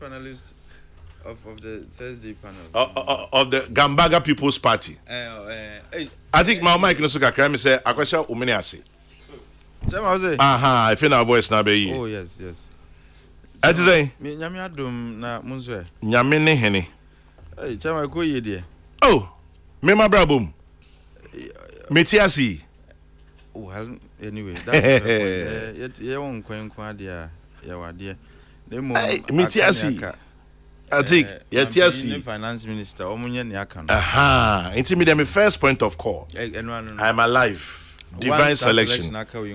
panelist of the Thursday panel. Of the Gambaga People's Party. I think my mic no so kakra me say akwasha umene ase. I feel our voice now be. Oh yes. Ati say me nyame adom na munso. Nyame ne hene. Hey, chama ko ye de. Oh, me ma brabum. Meti ase. Well, anyway, that's you won kwen dia ya wade. Meti ase. I think the finance minister omunye ne aka no. It's me my first point of call. I'm alive. Divine selection.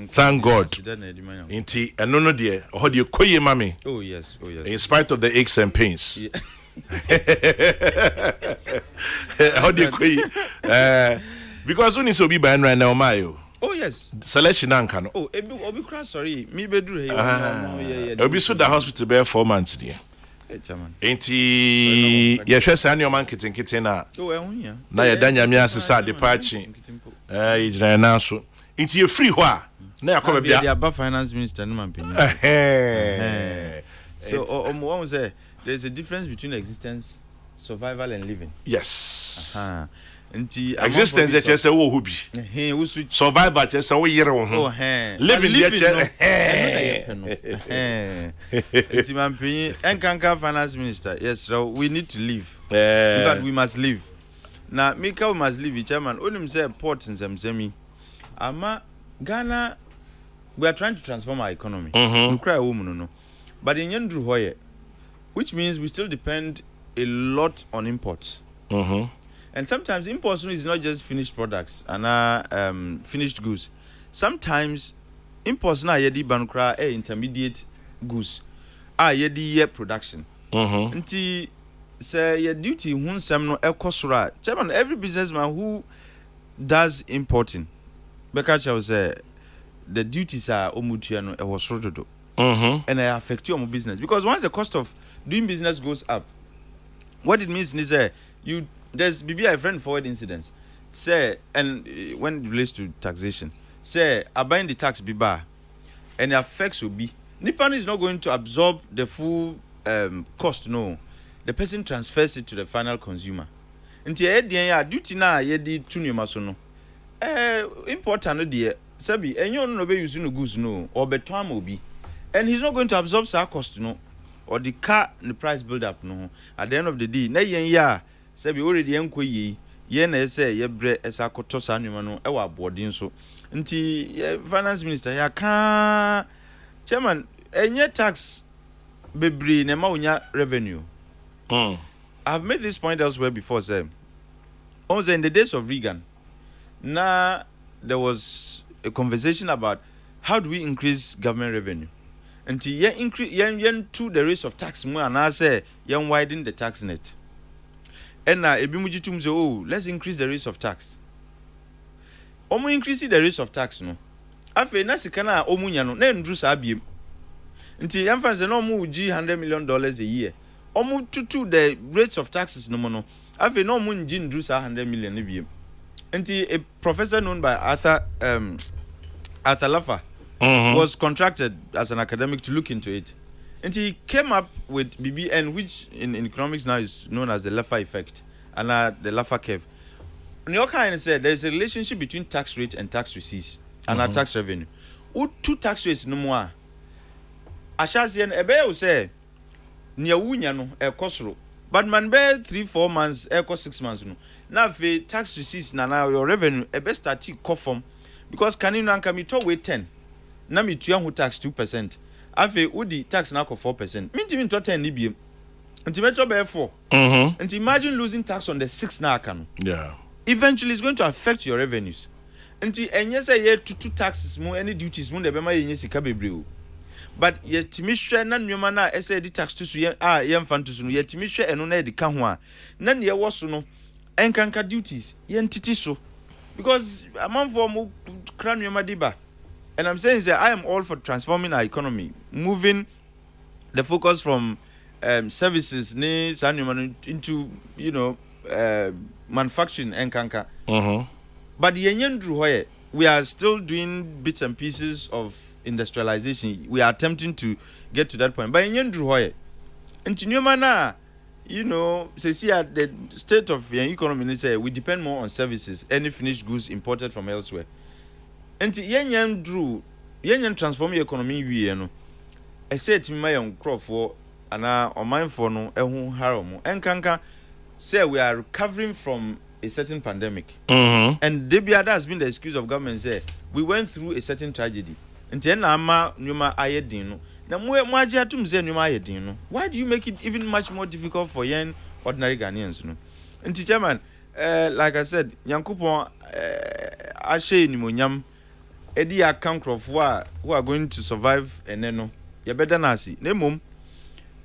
Thank God. Inti enono de ho de koye mame. Oh yes. In spite of the aches and pains. How do you koye? Because when is obi ban right now mayo. Oh yes. Selection anka no. Oh, obi cry sorry. Me beduru he. Obi so the hospital be 4 months there. Enti yehwe sa ne oman kitenkete na na ye danya mi asesa de pachi yigina na so enti ye free ho a na yakoba bia the aba finance minister no man penny so one say there's a difference between existence, survival and living. Yes. Existence je say wo hu bi survival je say wo yere wo ho living je it's man pin enkanka finance minister. Yes, so we need to live. In fact, we must live. Now Mika we must live. Chairman onim say port in Semi ama Ghana, we are trying to transform our economy. We cry woman no, but in yendru hoye, which means we still depend a lot on imports. And sometimes imports is not just finished products and finished goods. Sometimes imports na yedi bankra intermediate goods yedi production. Nti say your duty hun sem no ekosura. Chairman, every businessman who does importing, because I say the duties are omutua no ehosrododo. And they affect your business because once the cost of doing business goes up, what it means is there's BBI friend forward incidents. Say, and when it relates to taxation, say, buying the tax biba, and the effects will be Nippon is not going to absorb the full cost. No, the person transfers it to the final consumer. Until duty na yedi tunu masono. Important no dear. Sabi, and you no be using goods no or betom will be, and he's not going to absorb sa cost no or the car the price build up no. At the end of the day, na ya. Sabi already enko ye na say ye bre esa koto sa nwuma no e wa boarding so nti finance minister ya ka chairman enye tax bebre na ma unya revenue. I've made this point elsewhere before, say also in the days of Reagan na there was a conversation about how do we increase government revenue until ye increase yen to the raise of tax more and I say yen widen the tax net. And ebimujitum say, oh, let's increase the rates of tax. Omu increase the rates of tax no. Afe na sika na omu nya no na ndru sa abiem. Nti yamfa say no omu uji $100 million a year. Omu tutu the rates of taxes no mo no. Afe no omu nji ndru sa 100 million ne biem. Nti a professor known by Arthur Laffer was contracted as an academic to look into it. And he came up with BBN, which in economics now is known as the Laffer effect and the Laffer curve. And your kind said there is a relationship between tax rate and tax receipts and our tax revenue. Two tax rates no more. Ashasian ebe will say near wunya no kosro. But man be 3-4 months, 6 months no. Now for tax receipts now your revenue ebe start to conform because can you now come to wait 10. Na me tuya who tax 2%. Afe udi tax na 4%. Minti min to 10 ni biem. Nti metro be 4. And imagine losing tax on the 6 na aka no. Yeah. Eventually it's going to affect your revenues. Nti enye say ye two taxes mo any duties mo de be ma ye sika bebre o. But ye timi hwe na nwoma na ese di tax to so ye ye mfa to so no ye timi hwe eno na de ka ho a na ne ye wo so no enkanka duties ye ntiti so because amanfo mo kra nwoma di ba. And I'm saying that I am all for transforming our economy, moving the focus from services into manufacturing and kanka. But we are still doing bits and pieces of industrialization. We are attempting to get to that point. But Nti nyoma na say at the state of the economy say we depend more on services, any finished goods imported from elsewhere. Nti yenyan transform the economy wie no. I said to my young crop for ana omanfo no ehun haromo. Enkanka say we are recovering from a certain pandemic. And Debiada has been the excuse of government say we went through a certain tragedy. Nti na ama nyoma ayedin no. Na mo agya tum say nyoma ayedin no. Why do you make it even much more difficult for young ordinary Ghanaians no? Nti chairman, like I said, Nyankopon ahye nimonyam edi account of who are going to survive eneno. Ya better na asi. Na mum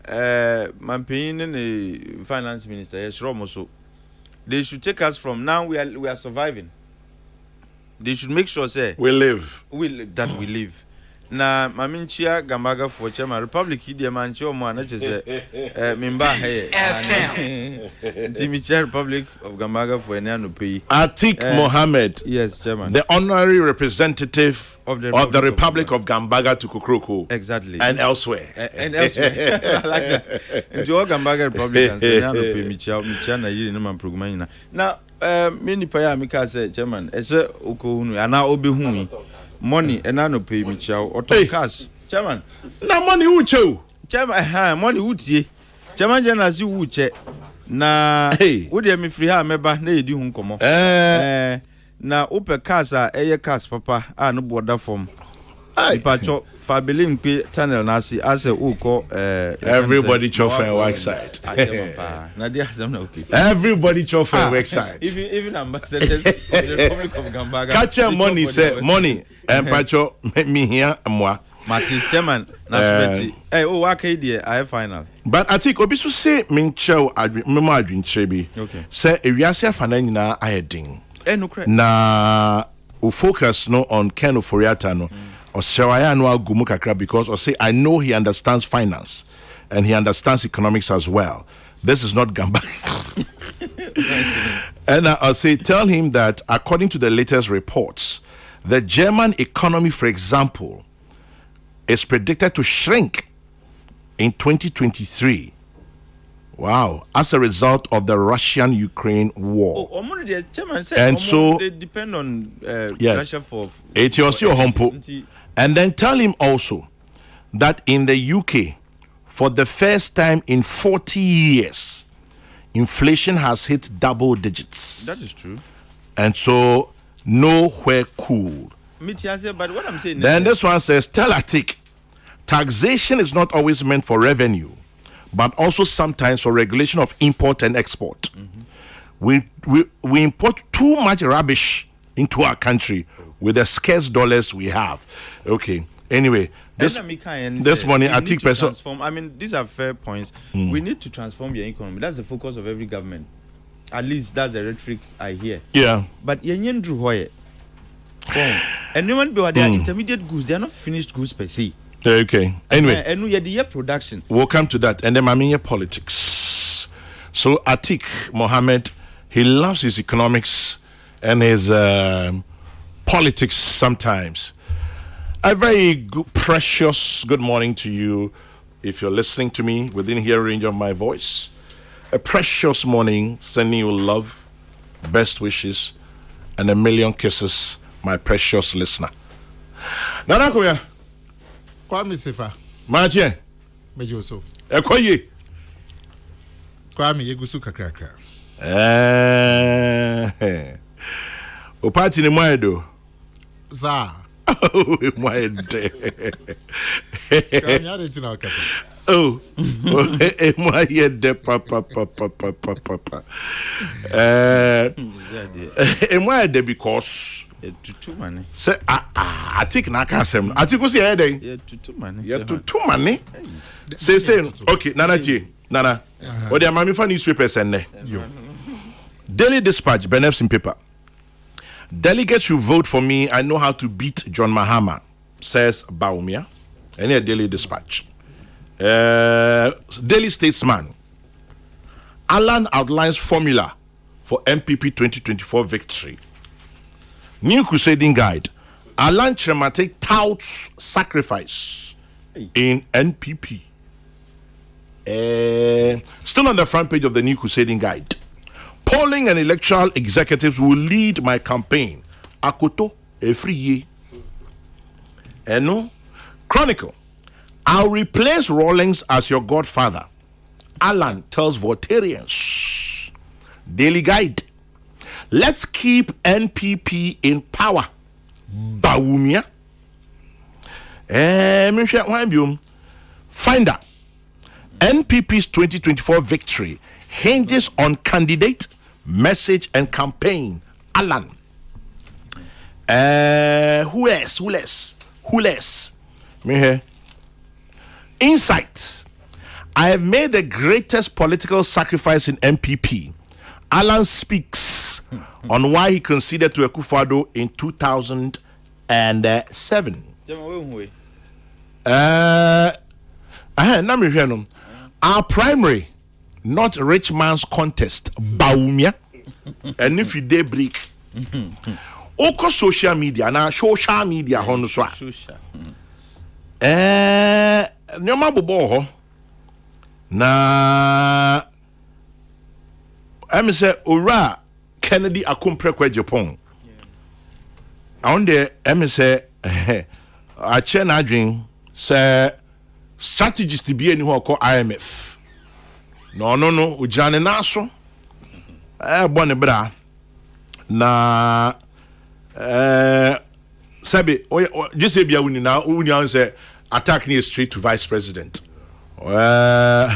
Mampeyin and finance minister yes so they should take us from now we are surviving. They should make sure say we live. We live. Na maminchia Gambaga for chairman Republic the mancho mo na say member hey Timicha Republic of Gambaga for Enano pay. Atik Mohammed. Yes, chairman. The honorary representative of the Republic of Gambaga to Kokrokoo. Exactly. And elsewhere. And elsewhere. I like that. And to all Gambaga Republicans, Enano pay Micha na yiri no man program na many paya mika say chairman ese okonu ana obehun money enano pay Micha or cash chairman na money uche chairman money utie chairman general si uche na wo de me free ha meba na yedi hu nkomo na ope cash a eye cash papa a no border form ipacho fabilin pe tunnel na si as uko everybody chofer work side na dia some na okay everybody chofer work side even ambassadors of the Republic of Gambaga catch money say money pacho me here moi Martin chairman nationality waka dey I final but I think obi so say minchel memo adwinche bi say ewiase afana nyina ayedin na o focus no on Ken Oforiata no or Sewaya no agumu kakra because or say I know he understands finance and he understands economics as well. This is not Gamba. And I'll say tell him that according to the latest reports, the German economy, for example, is predicted to shrink in 2023. Wow, as a result of the Russian-Ukraine war. And so they depend on Russia for and then tell him also that in the UK, for the first time in 40 years, inflation has hit double digits. That is true. And so nowhere cool. But what I'm saying then this one says, tell Atik, taxation is not always meant for revenue, but also sometimes for regulation of import and export. We import too much rubbish into our country with the scarce dollars we have. Okay. Anyway, this money I think person. I mean, these are fair points. We need to transform your economy. That's the focus of every government. At least that's the rhetoric I hear. Yeah. But yenyen drew hoye. And no one be they are intermediate goods. They are not finished goods per se. Okay. Anyway, and we the production. We'll come to that. And then I mean politics. So Atik Mohammed, he loves his economics and his politics sometimes. A very good, precious good morning to you if you're listening to me within hearing range of my voice. A precious morning, sending you love, best wishes, and a million kisses, my precious listener. Nana Koya. Kwame Sefa. Maje. Mejoso. Ekoye. Kwame yegusu kakrakra. O party ni mwedo. Za. Mwede. Kwame adetina okasa. Oh. Mwede papa. Mwede because tutu money. Say I think na kasem. I think what's your head? Yeah, tutu money. Yeah, tutu money. Say okay, Nana T. Nana. What the mami for newspapers and Daily Dispatch, Benefits paper. Delegates who vote for me, I know how to beat John Mahama, says Baumia. Any Daily Dispatch. Daily Statesman. Alan outlines formula for MPP 2024 victory. New Crusading Guide. Alan Chemate touts sacrifice in NPP. Still on the front page of the New Crusading Guide. Polling and electoral executives will lead my campaign. Akoto every year. No. Chronicle. I'll replace Rawlings as your godfather. Alan tells Voltarians. Daily Guide. Let's keep NPP in power. Bawumia. Finder. NPP's 2024 victory hinges on candidate, message, and campaign. Alan. Who else? Me here. Insight. I have made the greatest political sacrifice in MPP. Alan speaks on why he conceded to Akufo-Addo in 2007. Our primary, not rich man's contest, Baumia, and if you daybreak, Oko social media, na social media, Honuswa. Nyoma bobo na I'm say Ora Kennedy Akumprekwe Japan. On the I'm say I chen adwin say strategist to be anyone called IMF. No, ujane naso. Bone bra. Na sabi just say bia wuni na wuni say attack near straight to vice president. Our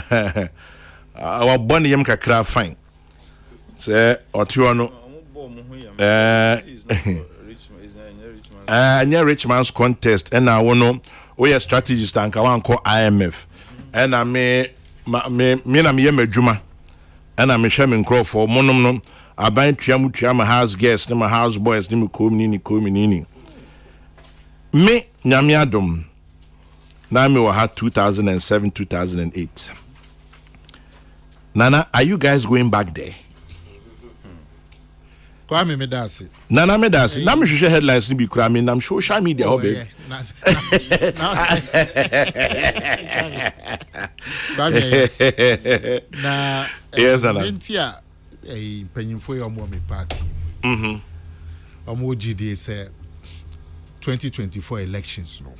bonny yam kakra fine. Say otuano rich man's contest and I wanna we are strategist and I call IMF and I me na me juma and I me sharing crow for monom I buy triamu house guests my house boys ni komi nini me nyamiadom na me wa 2007 2008 Nana, are you guys going back there? Kwame Medasi. Nana Medasi. Na me share headlines ni bi kura me nam social media hobe. Na yes ana. Ntia panyimfo yo mo me party. Omo GD say 2024 elections no.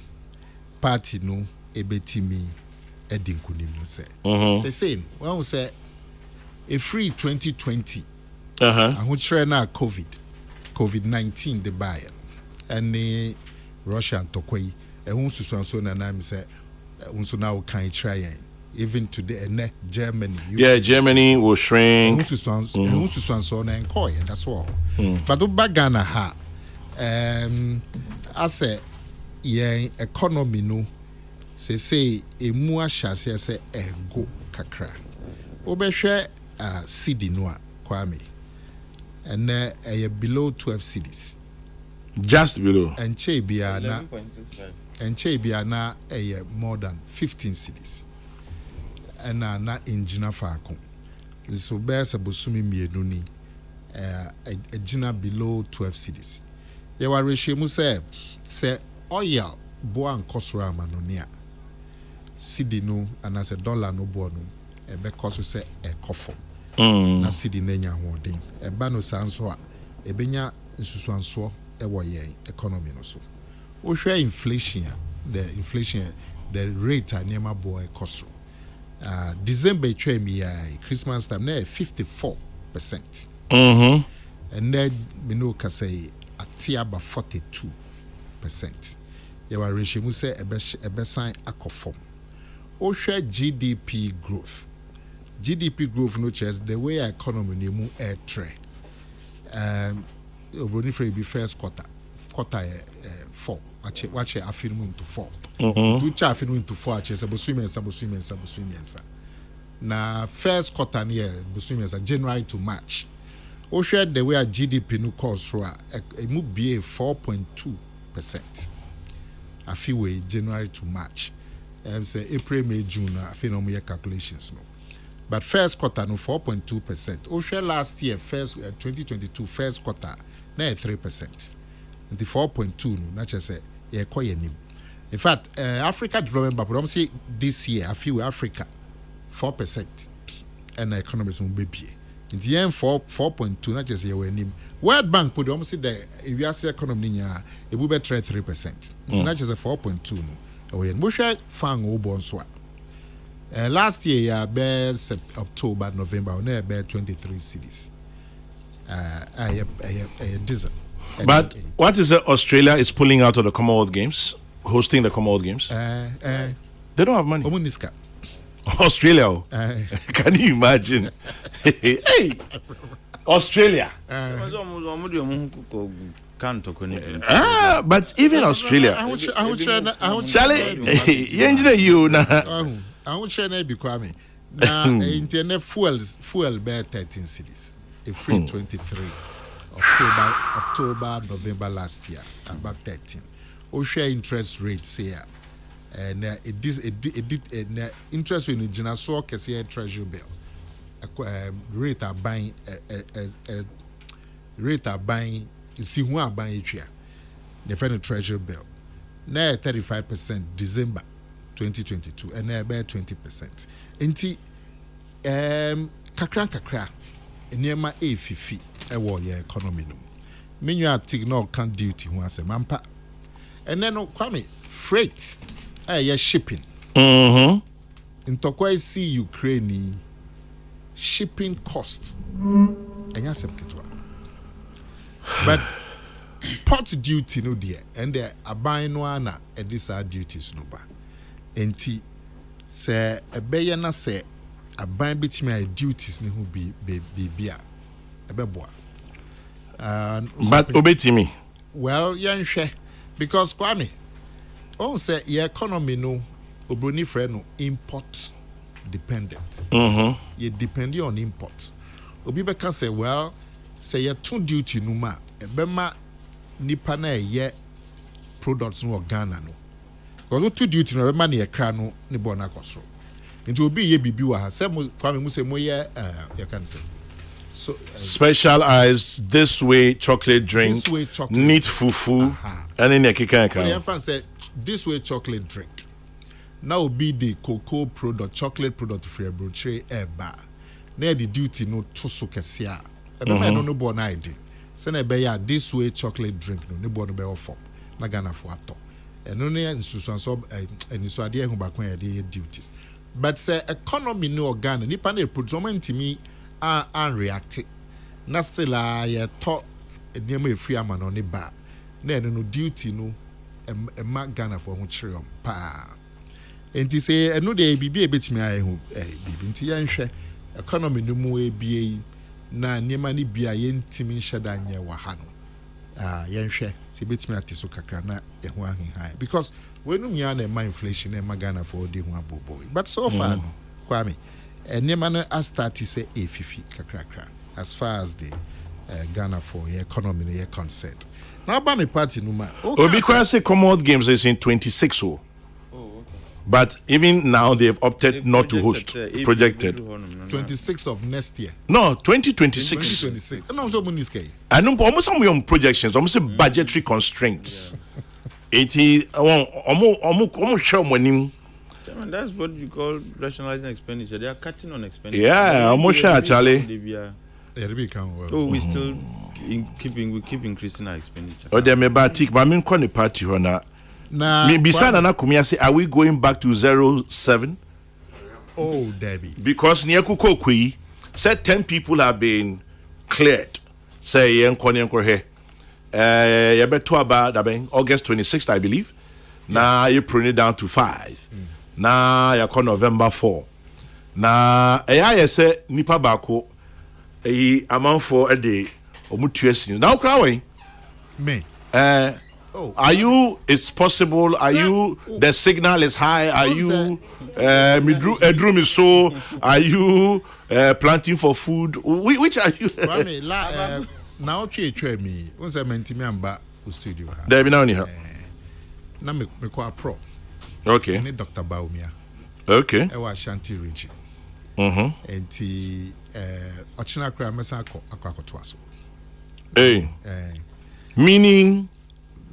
Party no ebetimi edinkunim no say. Say when we say a free 2020 ahokyere na COVID-19 the buy and the Russian tokoi ehun susuanso na na me say unso na kan try even today and Germany Germany will shrink ehun susuanso na enkoy and that's all but do bagana ha ase yen economy no say emu ahyase say ego kakra obehwe cedi no a Kwame and below 12 cities just below and Chebiana more than 15 cities and na engineer faako this will bear sabosumi mienu ni engineer below 12 cities ye wa rehwemu say oil bo an kosoro amanonia cedi no and as a dollar no bo no ebe koso say e kofo na cedi nenya hoden eba no sanso a ebenya nsusuanso e wo ye economy no so wo hwe inflation the rate anema boy koso December twemi Christmas time na 54% and then me no ka say atiaba 42% ye wa rehwemu say ebe sign akofom wo hwe GDP growth no chess the way economy ni mu air tray oboni free be first quarter 4 watch afirmu into 4 do cha afirmu into 4 ache saboswimensa na first quarter near buswimensa January to March o share the way GDP no cost ro e mu be 4.2% afiwe January to March say April May June afi no more calculations no but first quarter no 4.2%. O share last year first 2022 first quarter na 3%. And the 4.2 no na say e koye nim. In fact, Africa Development Bank say this year I feel Africa 4%, and the economy is baby. In the end, 4.2, not just your name. World Bank put almost the if you ask the economy, it will be 3%. It's not just a 4.2. We should find Obon Swap. Last year, best October, November, on there, 23 cities. Diesel. But what is it? Australia is pulling out of the Commonwealth Games, hosting the Commonwealth Games. They don't have money. Australia, can you imagine? Hey, Australia. But even Australia, Charlie, you now. I won't share na be kwame. Now internet fuel bear 13 cities. A free 23 October, November last year, about 13. We share interest rates here. And interest rate in Jina so kesi treasury bill. Rate are buying see who are buying each year. The friend treasury bill. Now 35% December 2022 and now about 20%. Inti kakra nneɛma ɛfifi ɛwɔ yɛ economy no. Menu atik no can duty ho asɛm ampa. Ɛnɛ no kwame freight ɛyɛ shipping. Ntɔkwa si Ukraine shipping cost ɛnya asɛm ketewa. But port duty no deɛ and the aban no ana ɛde saa duties no ba. Enti sɛ ɛbɛyɛ na sɛ aban betimi ay duties ne ho bi a ɛbɛboa. But obetimi. Well, yanhwɛ because kwame on say your economy no obroni frɛ no import dependent. You depend on import. Obi bɛka say well say your two duty no ma ɛbɛma nipa na ɛyɛ products no Ghana no. Because two duty no ɛbɛma ne ɛkra no ne bɔ na kɔsoro. Nti obi ye bibi wa ha sɛ mo kwame mu sɛ mo yɛ can say so specialized this way chocolate drink, neat fufu, and in a kika. When say this way chocolate drink, now be the cocoa product, chocolate product free brochure bar. Now the duty no to so kesia. I no born ID. Say na this way chocolate drink no born be offer. Na Ghana for ato. And no near institution so and so idea who back when duties. But say economy no Ghana nipa na produce to me and react. Na still I thought nneɛma free ama no ne ba. Na no duty no ma Ghana for ho kyerɛ pa. Enti say eno de bibi ebetimi aye ho bibi nti yɛnhwɛ economy no mu ebie na nneɛma ne bia yɛntimi nhyɛ da nyɛ wa ha no. Yɛnhwɛ sɛ ebetimi ate so kakra na ɛho ahehan because when you are na inflation na Ghana for de ho abobo. But so far no kwame nneɛma no a start to say A50 kakra as far as the Ghana for your economy no concerned. Now about my party no ma. Obi kwa say Commonwealth Games is in 26 oh. But even now they've opted not to host. Projected 26th of next year. No, 2026. 2026. No, so muniske. I know almost some projections, almost budgetary constraints. It is almost show money. That's what you call rationalizing expenditure. They are cutting on expenditure. Yeah, almost sure, Charlie. We still keep increasing our expenditure. Oh, they may batik, but I mean, the party na. Beside Nana Kumia say, are we going back to 07? Oh, Debbie. Because near Kokrokoo said 10 people have been cleared. Say yen konyenko he. Yabeto about August 26th, I believe. Now you prune it down to 5. Now you call November 4. Now I say nipa bako amount for a day or mutuation. Now crowing. Me. Are you? It's possible. Are you? The signal is high. Are you? Edrum is so. Are you planting for food? Which are you? Now try me. Once I meant me amba studio. There be now here. Na me call pro. Okay. Ne Dr. Baumia. Okay. I was Shanti Ridge. And ti ochina kra mesa akwa so. Hey. Meaning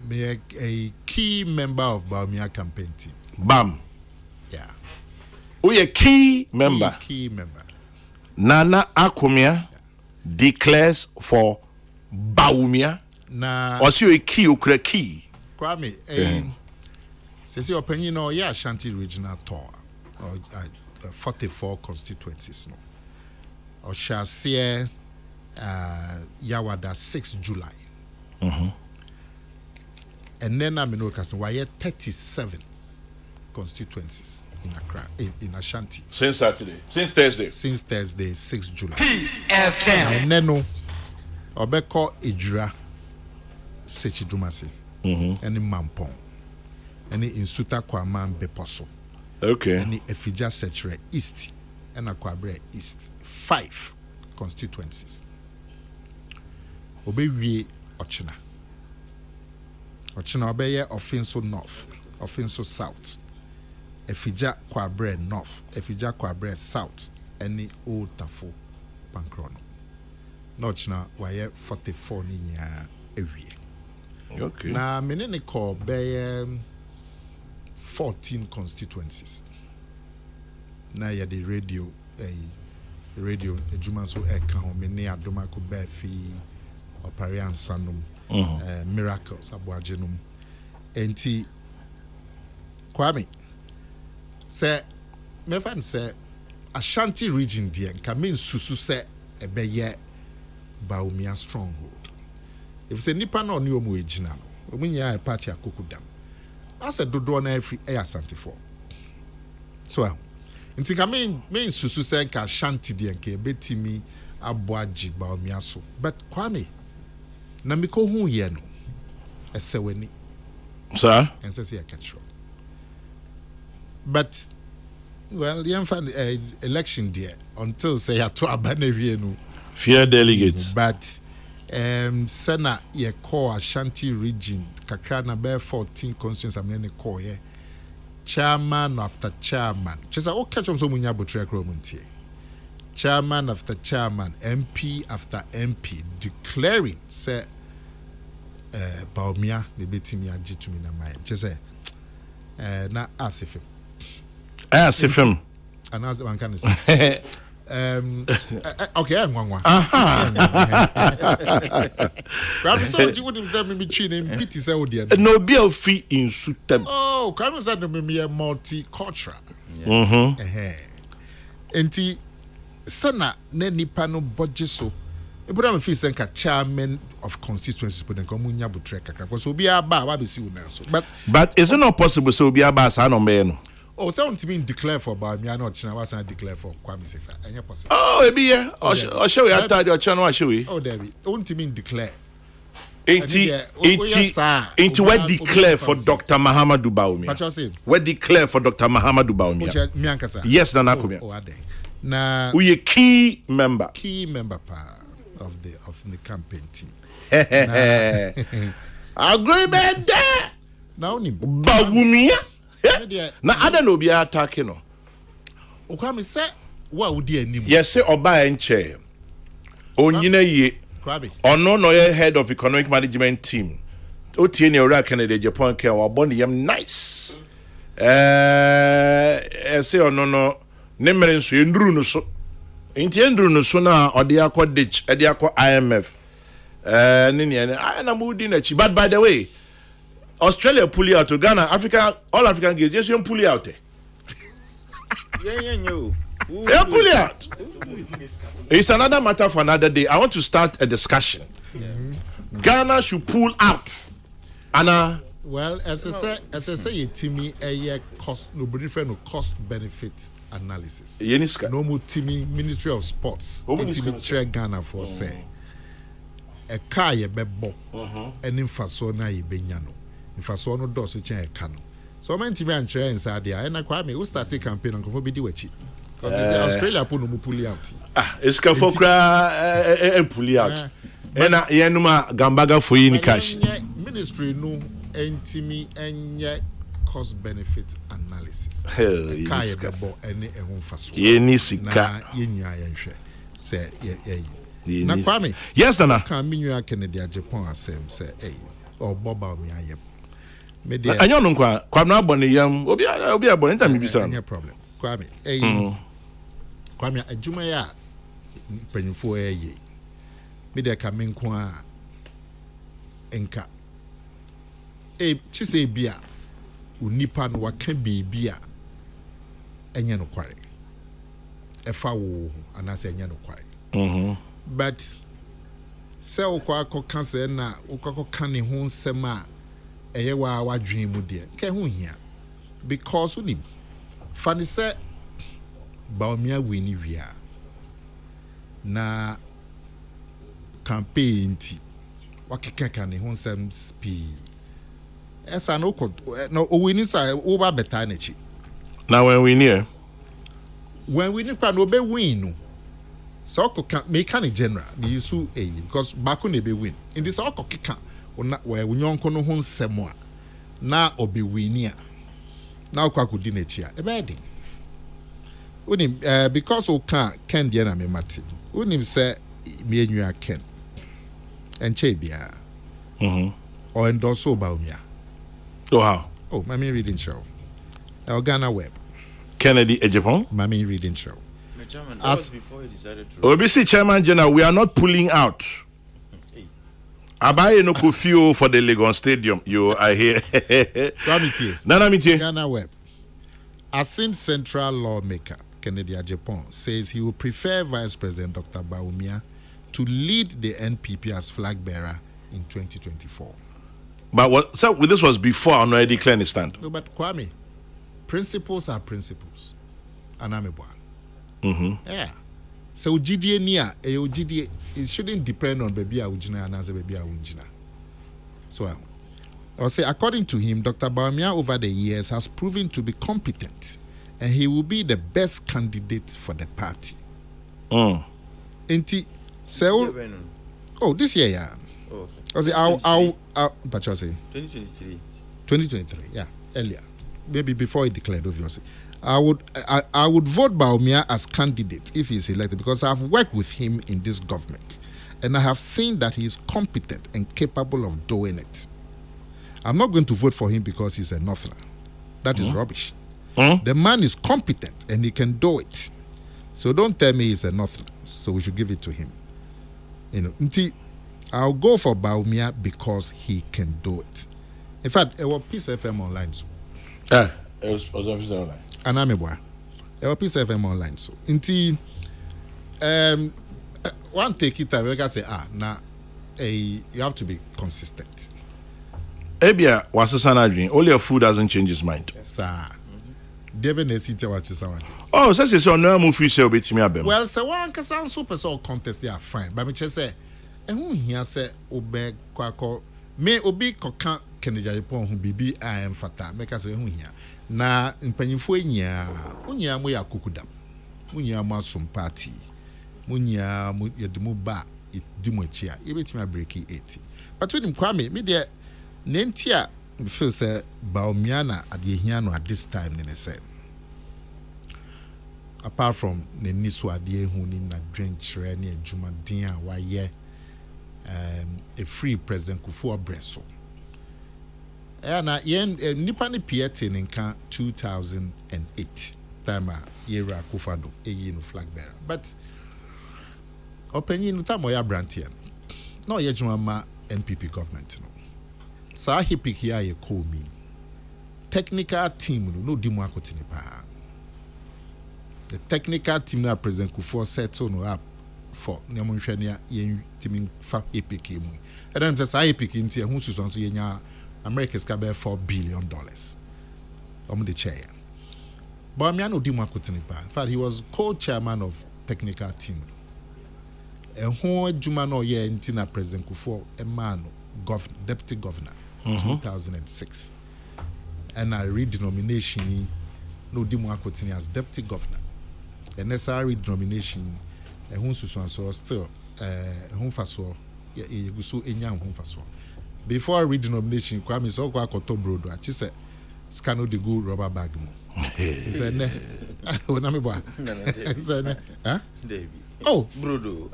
be a key member of Baumia campaign team. Bam. Yeah. We a key member. Key member. Nana Akumia declares for Bawumia. Na or see a key ukra key. Kwame, says your opinion or yeah, Ashanti regional tour or 44 constituencies no. Or shall see Yawada 6 July. And then I'm in why 37 constituencies in Accra, in Ashanti. Since Saturday, since Thursday. Since Thursday, 6 July. Peace FM. And then no, Obeko Ejura Sechidumasi, any Mampong, any Insuta Kwaman Beposo, Okay. any Efija Sechere East, and Akwabre East. 5 constituencies. Obewie Ochina. Ochina Obeye Ofinso North, Ofinso South, Efija Kwabre North, Efija Kwabre South, any Old Tafo Pankrono. Ochina waye 44 niya ewie. Okay. Na menene call be 14 constituencies. Na ya the radio ejuma so eka ho mene adoma ko ba fi opare ansanum miracles aboagenum enti Kwame say me fan say Ashanti region there nka men susu say ebeye Bawumia stronghold. If say nipa na oni omo ejina no omunya party akokudam as a dodo na every Asante for so nti ka men susu say ka Ashanti there nka betimi aboaji Bawumia so but Kwame na miko hu ye no eseweni Sir? ense say catch but well the election there until say ya to abana no Fear delegates. but Sena ye call Ashanti region kakra na be 14 constituencies amene call ye chairman after chairman chesa o catch so munya botre kro muntie chairman after chairman MP after MP declaring say Bawumia the betimi agitumi na mai chesa na asifim and as one can say okay, ngwangwa. But so you would have me between him pity say odi. No be a free in sutem. Oh, come say no me multicultural. Enti sana ne nipa no budget so. E put am feel say ka chairman of constituencies put dem come nya butre kakra because obi aba wa be si una so. But is it not possible so obi aba sa no me no? Oh, so want me declare for Bawumia not China was declare for Kwame Sefa. Any possible? Oh, ebi ye. O show we atade o chano show we. Oh, David. Want me declare. Inti we declare for Dr. Mahamadou Bawumia. What you say? We declare for Dr. Mahamadou Bawumia. Me ankasa. Yes, Nana Kumia. Oh, ade. Na we a key member of the campaign team. Agreement there. Now ni Bawumia. Na ada no be attacking no. Okwame say wa wudi anim. Yes say oba enche. Onyina ye. Kwabe. Ono no ye head of economic management team. O tie ne ora Canada Japan ke wa bond yam nice. Say ono no ne mere nso enduru no so. Nti enduru no so na ode akọ ditch, ode akọ IMF. Na mudi na chi. But by the way, Australia pull out to Ghana, Africa, all African games, just pull it out. Yeah, pull it out. It's another matter for another day. I want to start a discussion. Ghana should pull out. Anna. Well, as I say, Timmy, a cost benefit analysis. No more Timmy Ministry of Sports. Timmy chair Ghana for say a car ye bebo and in fasona ye benyano. If I saw no doors which I can. So many TV and chair inside there, and I quite me who started campaign on Kofi Diwechi. Because Australia put no pull out. It's Kafokra pull out. And Yanuma Gambaga for in cash. Ministry no intimi and cost benefit analysis. Hell, any faso. Yenisika. Say, na Kwame. Yes, Nana. Can mean Canada, Japan, same say, or Boba me I am. I don't know Kwame Boni yam, Obia Bonita Mibisa. No problem. Kwame. Kwame adwuma ya panyimfo ye. Me de ka me nko a enka. Chise bia unipa no waka bibia enye no kware. Efa wo anase enye no kware. But se ukwa kanse na ukwa kan ne ho nsem a eye wa wadwen mu de ke ho hia because unim fani se Bawumia wini wia na campaign ti wakeka ne ho nsem spi esa no owini sa wo ba beta na chi na when we near kwa no be win no so okoka make an general the issue because back on be win in this okokeka na we nyonko no ho nsem a na obe win a na okwa kodi na chi a e be dey unim because o can ken dia na me mate unim say me enua ken enche bia or endorse Bawumia. Oh how? Oh, my reading show. Ghana web. Kennedy Ejepon. My reading show. Chairman, that was before he decided to. OBC Chairman General, we are not pulling out. Abaye no kufio for the Legon Stadium. You are here. Nana Mitie. Ghana web. Asin Central lawmaker Kennedy Ejepon says he would prefer Vice President Dr. Bawumia to lead the NPP as flag bearer in 2024. But what? So this was before I already declared his stand. No, but Kwame, principles are principles. Anamebwa. Yeah. So GDA near GDA, it shouldn't depend on baby Aujina and as a baby Aujina. So I'll say, according to him, Dr. Bawumia over the years has proven to be competent, and he will be the best candidate for the party. This year, yeah. Oh, I say, I'll but you say 2023. 2023, yeah, earlier, maybe before he declared, obviously. I would vote Bawumia as candidate if he's elected because I've worked with him in this government, and I have seen that he is competent and capable of doing it. I'm not going to vote for him because he's a northerner. That is rubbish. The man is competent and he can do it. So don't tell me he's a northerner. So we should give it to him. I'll go for Bawumia because he can do it. In fact, it was Peace FM online. So. It was online. Anamebwa. It was Peace FM online. So, one take it time. We can say, you have to be consistent. Ebia wasasana dream. All your food doesn't change his mind. Sir. David Nesita watches someone. Oh, says so no move free sell bit me abem. Well, so one can sound super so contest they are fine. But me just say, who here say obe kwako me obi koka Kennedy Ejepon who bibi I am fata. Make us say who here. Na mpanyimfo enya, unya mo yakukudam. Unya mo asum party. Unya mo yedemu ba idimu chia. Ebetimi break 80. But when him Kwame me there nentia feel say Bawumia na adehia no at this time ne say. Apart from the nisu adie hu ni na drenchre ne adwuma din a waye a free President Kufuor Breso. Na yen nipa ne piete nka 2008 time a Yera Kufado no flag bearer. But openyin no time oya brantian. No ye adwuma ma NPP government no. Sa he pick here ye call me. Technical team no di mu akotini pa. The technical team that President Kufuor set on up for Nyamunshania yen teaming fa epic mu. And then just I epic into who so so yenya America's ka be $4 billion. The chair. But me no di mu akotini pa. In fact, he was co-chairman of technical team. And who adwuma no ye ntina President Kufuor man governor, deputy governor 2006. And I read the nomination no di mu akotini as deputy governor. And necessary denomination so still before I read the nomination Kwame so kwa koto brodo a chise scano de go rubber bag mo say ne wona me boa say ne oh brodo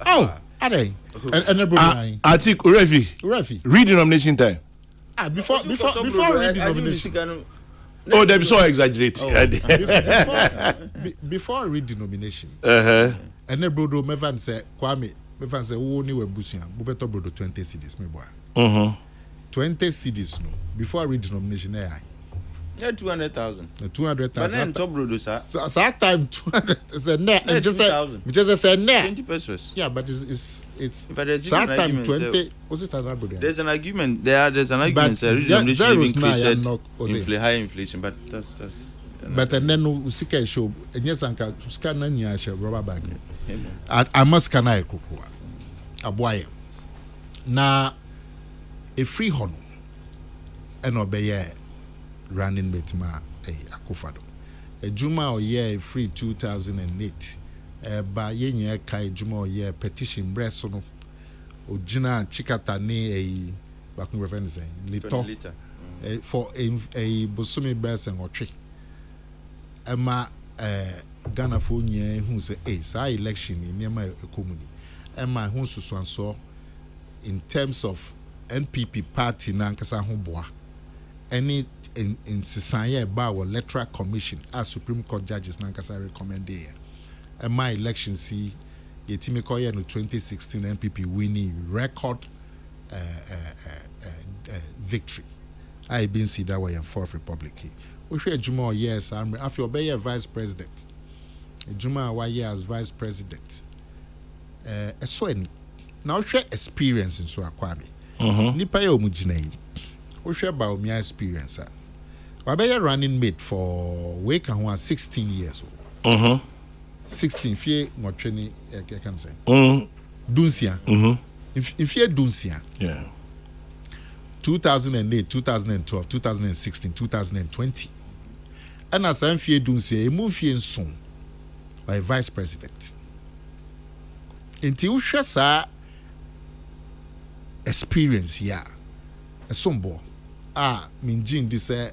ade and brodo Atik Refi read the nomination time before read the nomination Oh, they're so exaggerating. Before I read the nomination, Uh-huh. and then Brodo Mevan said, Kwame, Mevan said, oh, ni webusia, Bubeto Brodo 20 CDs, me boy. 20 CDs, no. Before I read the nomination, Yeah, 200,000. 200,000. But then top Brodo, sir. So that time 200 is a net. Yeah, Just 2,000. say net. 20 pesos. Yeah, but it's But there's so even that an time argument, 20 was it another Brodo? There's an argument. There's an argument. But Reasonably zeros even now, created not- was it? high inflation, but that's. But and then usika show and yes anka usika na nya show rubber bag. I must can I Kokrokoo. Aboye. Na a free hono and obey running mate ma akufado. A juma or year free 2008. Ba yenye kai juma or year petition breast no ojina chikata ni back reference lito for a bosumi best and otwe. Emma Ghana for nye who say sa election in near my community. Emma who so in terms of NPP party nankasa ho boa. Any in society ba or electoral commission as Supreme Court judges nankasa recommend there. Emma election see yetimi koye no 2016 NPP winning record victory. I been see that way in Fourth Republic. We share Juma yes, I'm after obey vice president. Juma wa year as vice president. So any now share experience in so akwame. Nipa ye omugina yi. We share about my experience. We be running mate for we can 16 years old. 16 fie ngotwe I can say. Dunsia. If you dunsia. Yeah. 2008, 2012, 2016, 2020. And as I'm fear doing say, a movie in soon by vice president. Until you share experience here, a sombo. Minjin this a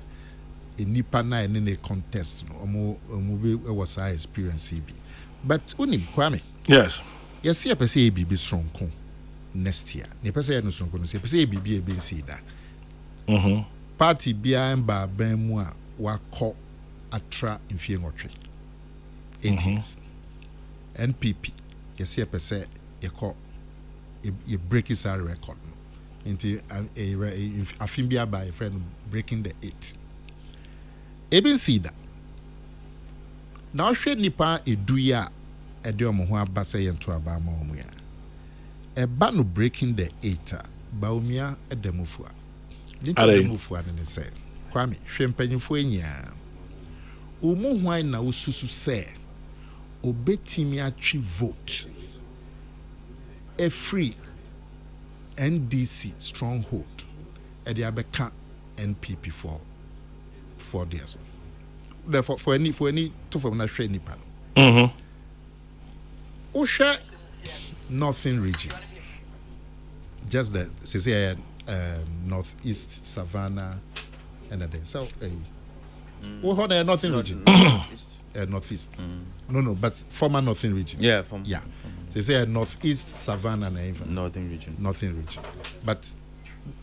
nipa na in a contest, no, movie was our experience. But unim Kwame. Yes. Yes, see a per se be strong. Next year. Ne pese no sonko no se pese bibia be nsi da. Party bia mba ban mu a wakọ atra mfie ngotwe. 8 years. NPP yes pese yekọ you break his record no. Into afin bia by friend breaking the 8. Eben si da. Na hwe nipa eduya ede omo ho abasa yento aba ma omo ya. A ban breaking the 8 Baumia a demofua. Demofua and say, Kwame, Shempanyfo enya. Umu why na ususu say, Obetimia tree vote. A free NDC stronghold at the Abeka NPP for 4 years. Therefore, for any two from na share nipa. Osha Northern region. Just that, say, northeast Savannah, and then so, hold on, Northern region, northeast. No, but former Northern region. Yeah, They say northeast Savannah, and even Northern region. But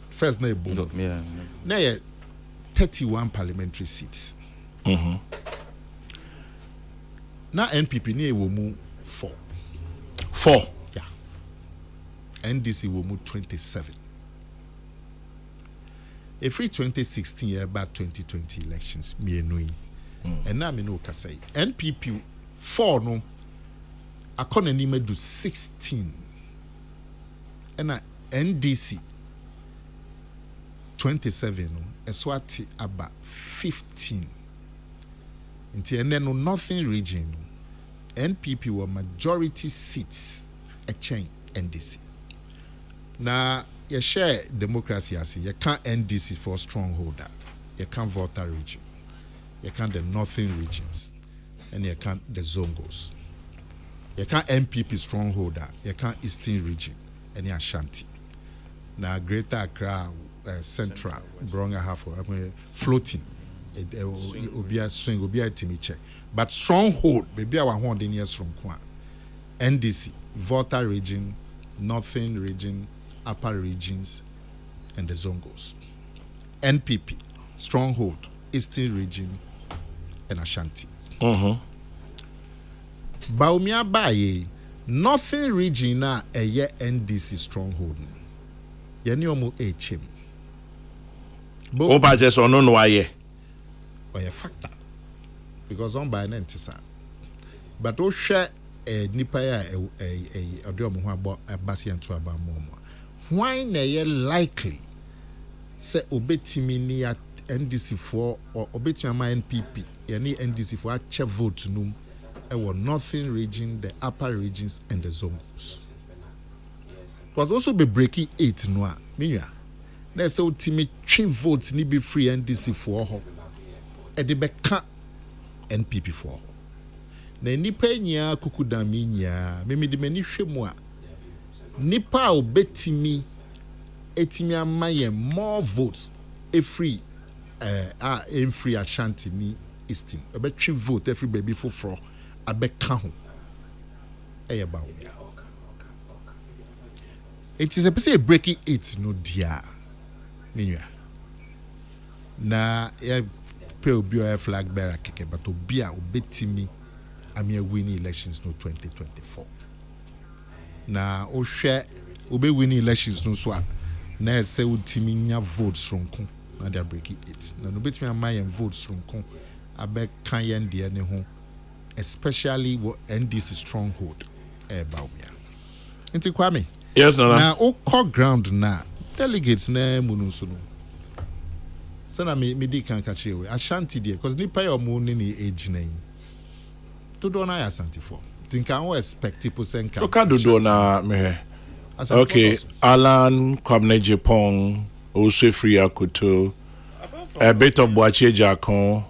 first name, yeah. Now, 31 parliamentary seats. Mm-hmm. Now NPP near will move 4. 4. Yeah. NDC will move 27. Every 2016 year about 2020 elections, me and and now me no say NPP 4 no. According to do 16. And NDC 27 no. Eswati about 15. Until then, no Northern region, NPP were majority seats a chain NDC. Now, you share democracy as you can't NDC for strongholder, you can't Volta region, you can't the Northern regions, and you can't the Zongos. You can't NPP strongholder, you can't Eastern region, and you Ashanti. Now, Greater Accra, Central, Bronga half floating. Obia swing obia timiche but stronghold maybe our horn in years from Kwa NDC Volta region, Northern region, upper regions and the Zongos. NPP stronghold Eastern region and Ashanti. Baumia Baye, Northern region na a year NDC stronghold. Yaniomo HM. Oba just on no why. Or a factor. Because on by an entisa. But o share a nipaya a drum about a basian to about more. Why na likely say obetimi near NDC for or obetimi my NPP, any NDC for a check vote num. Our northern region, the upper regions, and the zones. But also be breaking 8 noa. Minya. There's so timid 3 votes need be free NDC for her. And the back NPP for. Na nipa nya kukudami nya memi de mani hwemwa. Nipa obetimi etimi amaye more votes free free Ashanti ni Eastern. About 3 vote every baby for 4. Abeka ho eyeba wo it is a person breaking 8 no dia menua na e pe obi o flag bearer keke but obi a obetimi amia winning elections no 2024 na o hwe obe winning elections no so a na se utimi nya votes ronko na they are breaking 8 na no betimi amayen votes ronko abeka yen de ne ho especially what NDC stronghold Baumia. Inti Kwame. Yes, no. Now, core ground na delegates na munusunu. Sana me di kan catch you. Ashanti there because ni pay your money ni age na. To do na Ashanti for. Think I won't expect people send can. Okay, do na me. Okay, Alan Kwabne Japong also free Akuto. A bit of Boache Jakon.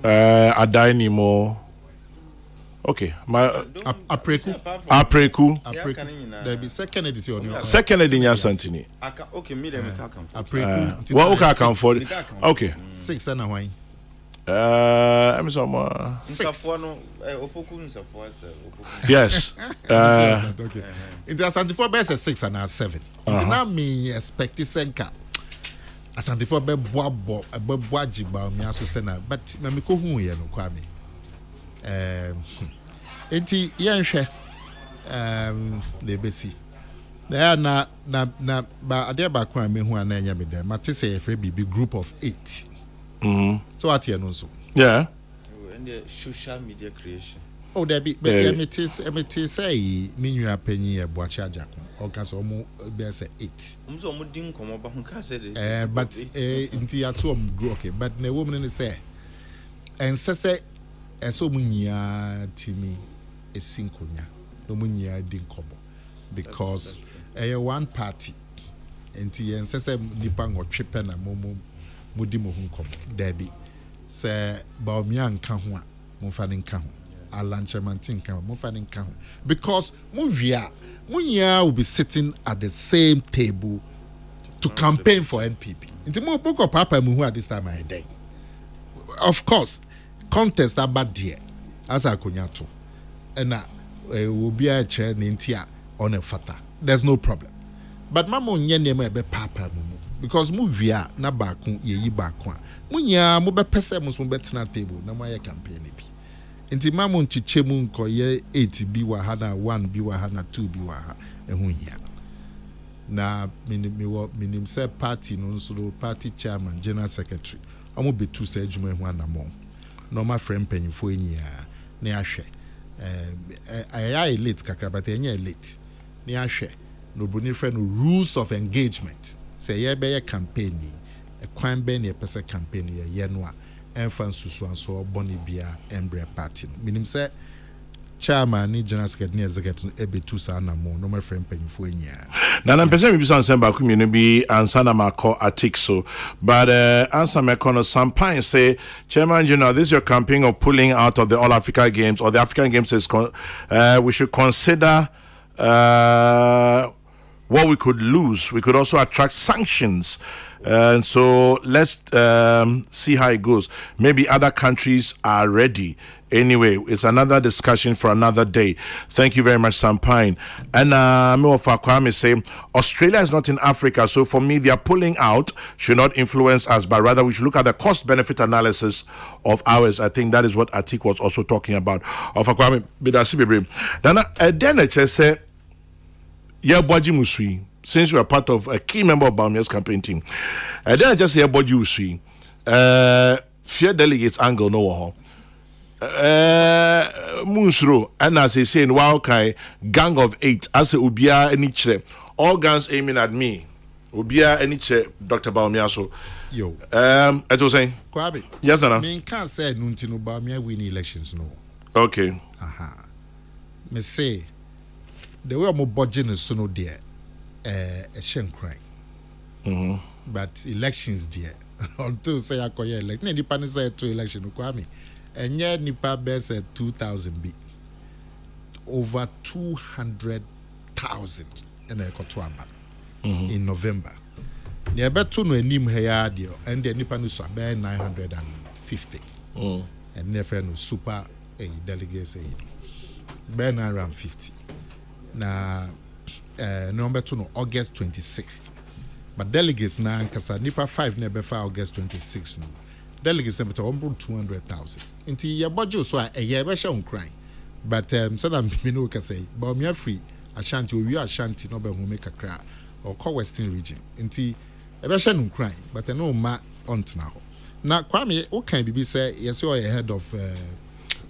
Adainimo. Okay, my Apreku. There be second edition. Second edition Santini. Okay, me dem Apreku. What okay can for? Okay. 6 and a wine. I'm some 6. Yes. Okay. It is 74 best 6 and a 7. Now me expect senka. Asantifo be boa jiba mi aso sena but na me ko hu ye no kwa me enti ye nhwe le besi na ba ade ba kwa me hu ana enya me dem mate say e free bibi group of 8 so what here no so yeah and the social media creation oh there be but me say me nwa panyi e boachi ajako oka so mo be say 8 umso mo din komo ba hu ka say but nti ya to grow okay but na woman ni say en say eso mo nyia timi esinkonya no mo nyia din komo because one party nti en say nipa ngotwe na mo di mo hu komo there be say ba omi anka ho a mo fa ni nka ho alanchamantin kan mo fa ni nka ho because mo wia Munya will be sitting at the same table to campaign for NPP. Inti mo boko papa mu at this time I day. Of course, contest that bad dear as I kunyato. And will be a chair nintia on a fata. There's no problem. But mama nye name be papa mu because mu via na baku ye baku. Munya mo be pese mo be table na mo ye campaign bi. Inti mamu nchiche mu nko ye 8 bi wa ha na 1 bi wa ha na 2 bi wa ha ehun ya na minim say party no so party chairman general secretary omo betu say adwuma ehun anamo no ma friend panyifo enyia na ahwe late kakra but enya late na ahwe no boni friend rules of engagement say ye be ye campaign ni kwan be na pese campaign ye no a enfan susu anso boni bia embre party minim say chairman ni general secretary executive ebetu sa na mo no my friend panyifo enyia na na pese me bisa nsem ba ku mi no bi ansa na makọ atik so but answer me kono Sampain say chairman this is your campaign of pulling out of the All Africa Games or the African Games is we should consider what we could lose. We could also attract sanctions And so let's see how it goes. Maybe other countries are ready. Anyway, it's another discussion for another day. Thank you very much, Sampine. And Kwame say Australia is not in Africa, so for me, their pulling out should not influence us, but rather we should look at the cost-benefit analysis of ours. I think that is what Atik was also talking about. Of Kwame, then I just say, yeah, Boji Musui. Since you are part of a key member of Baumia's campaign team, and then I just say, Boji Musui, fear delegates angle no. Munsro and as I say in Waukai gang of 8 as a ubia any che all guns aiming at me ubia any che Dr. Baumiaso yo I was saying Kwabi yes Nana me can't say nuntino Baumia win elections no okay me say the way I'm budget is so no dear a shame cry but elections dear until say I call you elect any pan say 2 election Kwame and yet nipa best at 2,000 be over 200,000 and I got to in November. The better no nim here and the nipa no so 950 and never no super delegates ben around 50 na number 2 no August 26th but delegates na nkasa nipa 5 never for August 26th no delegates number 200,000 into your budget so a year be show crying but said I'm no can say but me free Ashanti we Ashanti no be who make a cry or call Western region into e be show crying but no ma on now Kwame what can be say yes you are head of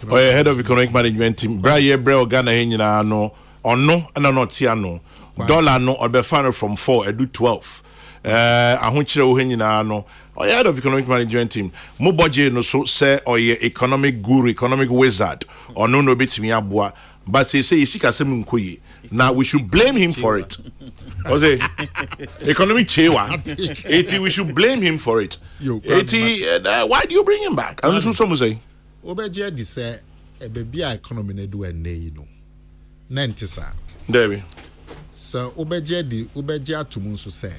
head of economic management team bra ye bra Ghana nyina no ono na no tia no dollar no or be final from 4 edu 12 ahokyere wo nyina no head of economic management team mo budget no so say economic guru economic wizard or no betimi aboa but say isika sem nkoyi now we should blame him for it o say economic chewa we should blame him for it why do you bring him back and so some say obeje di say e be economy na do ene no na ntisa there so obeje atumu so say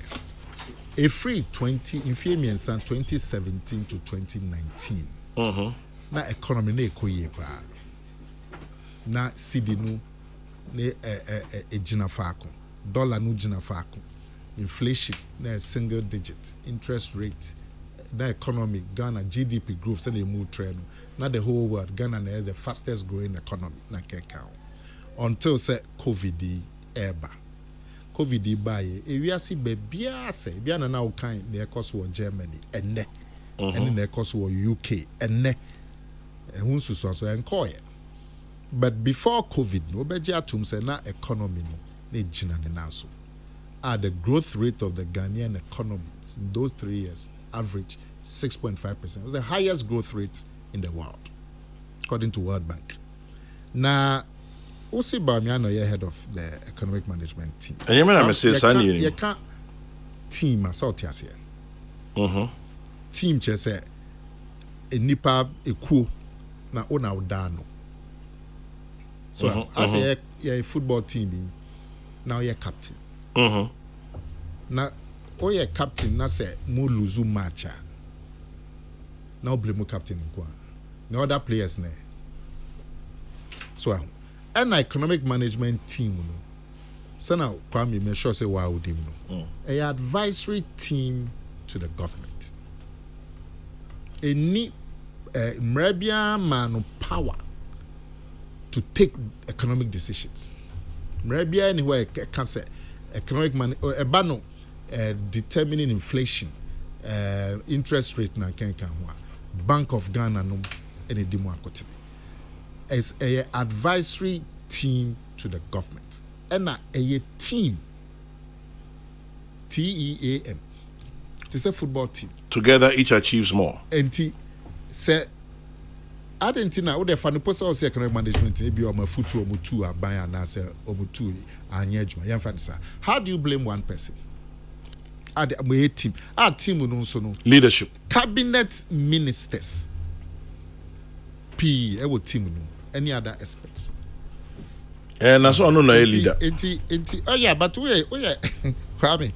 a free 2017 to 2019 na economy na ekoye pa na cedi no ne ejina faako dollar no jina faako inflation na single digit interest rate na economy Ghana GDP growth say dey move trend na the whole world Ghana na the fastest growing economy na keka until say COVID eba COVID baye ewiase bebia se bia na wo kan na ekoso wo Germany enne enne na ekoso wo UK enne ehunsuso so enkoye but before COVID no beje atum se na economy no na gina ne naso the growth rate of the Ghanaian economy in those 3 years average 6.5%. It was the highest growth rate in the world according to World Bank. Now Osi Bamiano, you're head of the economic management team. And you mean I'm saying you can't team assault here. Team just say a nipa a coup na ona udano. So as a football team, now you're captain. Now oh you're captain na say mo lose match. Now blame captain kwa. No other players ne. So an economic management team no so now Kwame make sure say wow dim no a advisory team to the government any mrebia man power to take economic decisions mrebia anywhere can say economic man ebano determining inflation interest rate na kan Bank of Ghana no any dimo akote as a advisory team to the government and a team TEAM it's a football team together each achieves more and say Argentina would have found post also economic management maybe on my foot or mutu aban and say omutu anyejuma yamfanisa how do you blame one person add a team no so no leadership cabinet ministers P team no any other aspects. And that's all no leader. Oh yeah, but we Kwame.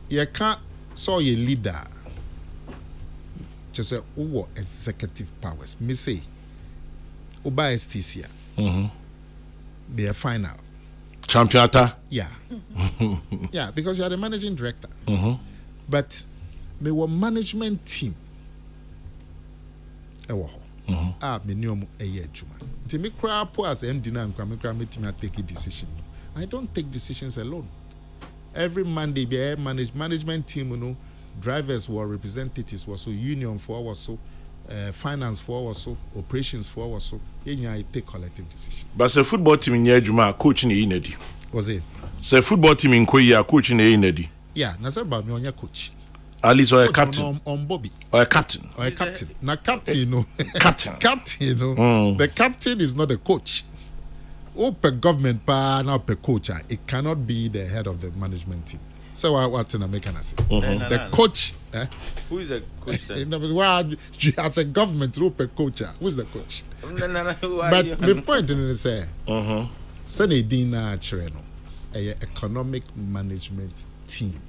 you can't saw a leader. Just say, who executive powers? Me say, Uba STC. Be a final. Champion. Yeah. Yeah, because you are the managing director. But me were management team. Me knew a year juma. To me cry poor as MD now, me take a decision. I don't take decisions alone. Every Monday, be a management team, you know, drivers were representatives, was so union for was so finance for was so operations for was so. I take collective decision. But the football team in Yajuma coaching in Was it? The football team in Korea coaching in Yeah, that's about me on your coach. At least or a captain. On Bobby. Or a captain. Or a captain. Now captain, you know. Captain. Captain, you know. The captain is not a coach. Per government, now per coach, it cannot be the head of the management team. So what's in American say? The coach. Who is the coach then? As a government, per coach. Who's the coach? But the point is say, Senedina Chireno, a economic management team.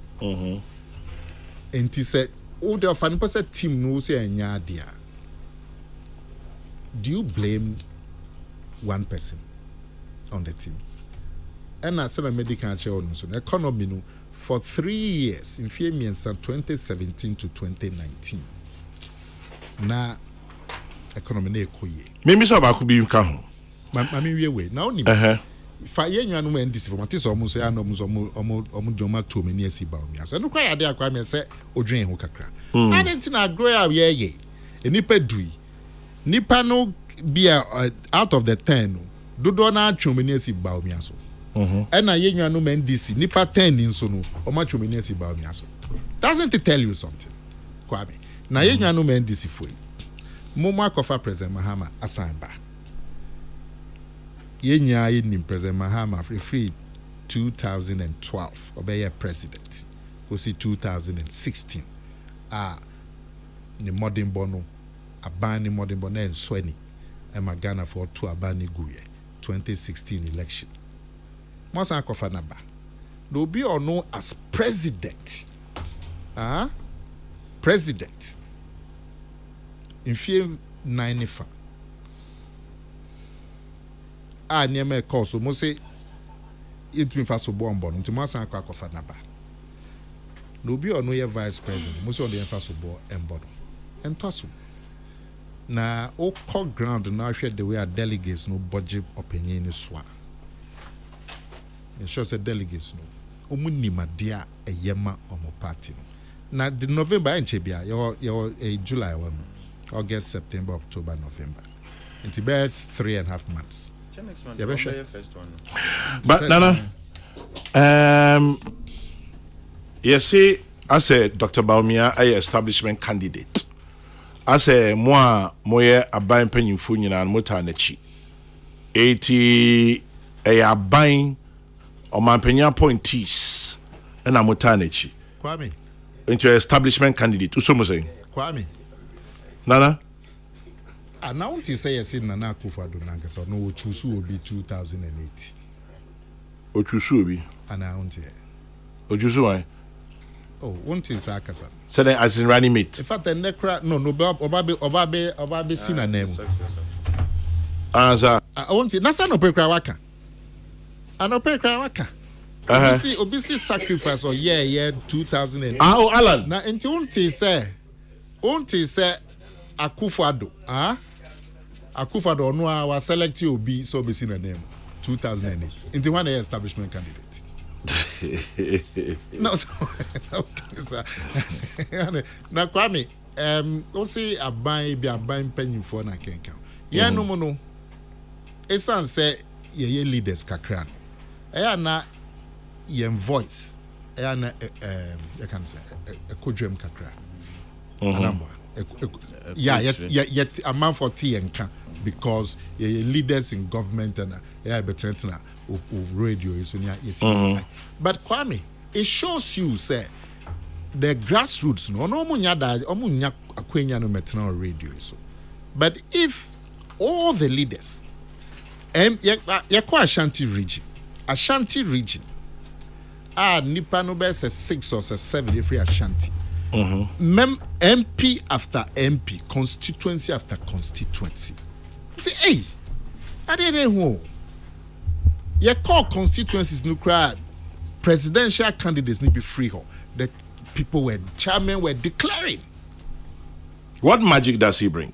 And he said, "Oh, the fan person team knows your idea. Do you blame one person on the team?" And I said, "A medical economy no, for 3 years in 2017 to 2019. Na economy na ekoye. Maybe so ba could be ka. Mami we now ni. Fa ye nwa no man disformati so omo so ya no omo joma to me ni ba omi aso no kwa ya de akwa me se odwen ho kakra. Adenti na grow ya ye enipa dui nipa no be out of the 10 no dodo na atwom ni ba omi aso. And ye nwa no man DC nipa 10 ni so no omo atwom ni ba omi aso. Doesn't it tell you something? Kwame na ye nwa no man DC foi momo akofa President Mahama asamba Yenya in President Mahama free 2012 obey president go see 2016 ni modern bono abani modern bono en sweni e magana for two abani guye 2016 election mosa akofa na ba no be or no as president president in fear 95 niema cause mo say it me fa so bombo nti mo asan akwa kofa na ba no obi ono ye vice president mo say on the fa so bo embo entoso na o core ground na hwe the way delegates no budget opinion ni so a sure say delegates no omu nimade a eyema omo party no na the November enche bia your July 1 August September October November until be 3.5 months. Yeah, first one. But Nana, you see, as a Dr. Baumia, I establishment candidate. As a moi abayin penyinfo nyina and mota nachi. 80 abayin o mampenya appointees na mota nachi. Kwame. Into establishment candidate. Uso mo saying? Kwame. Nana? Now want to say yes in Nana Akufo-Addo nanka so no Ochusu will be 2008. Ochusu obi. Ana want to. Ochusu why? Oh, want to say akasa. So then as in running mate. In fact the nekra no obabe sina name. Answer. I want to nasa no pekra waka. Ano pekra waka. Obisi sacrifice or year 2008. Oh Alan. Na enti want to say Akufo-Addo, Akufo-Addo no was select obi so be seen a name 2008 into one establishment candidate. No, okay, na Kwame o say aban penny for na kenka ye no mo no esan say ye leaders kakra na ye voice na you can say a kodwem kakra anamba yet a man for tea and can because leaders in government and better of radio is but Kwame, it shows you say the grassroots no munya akwenya no metna radio so but if all the leaders Ashanti region nipa no be say 6 or 7 every Ashanti. MP after MP, constituency after constituency. You say, hey, I didn't know. Your core constituencies no cry. Presidential candidates need be free. The people were chairmen were declaring. What magic does he bring?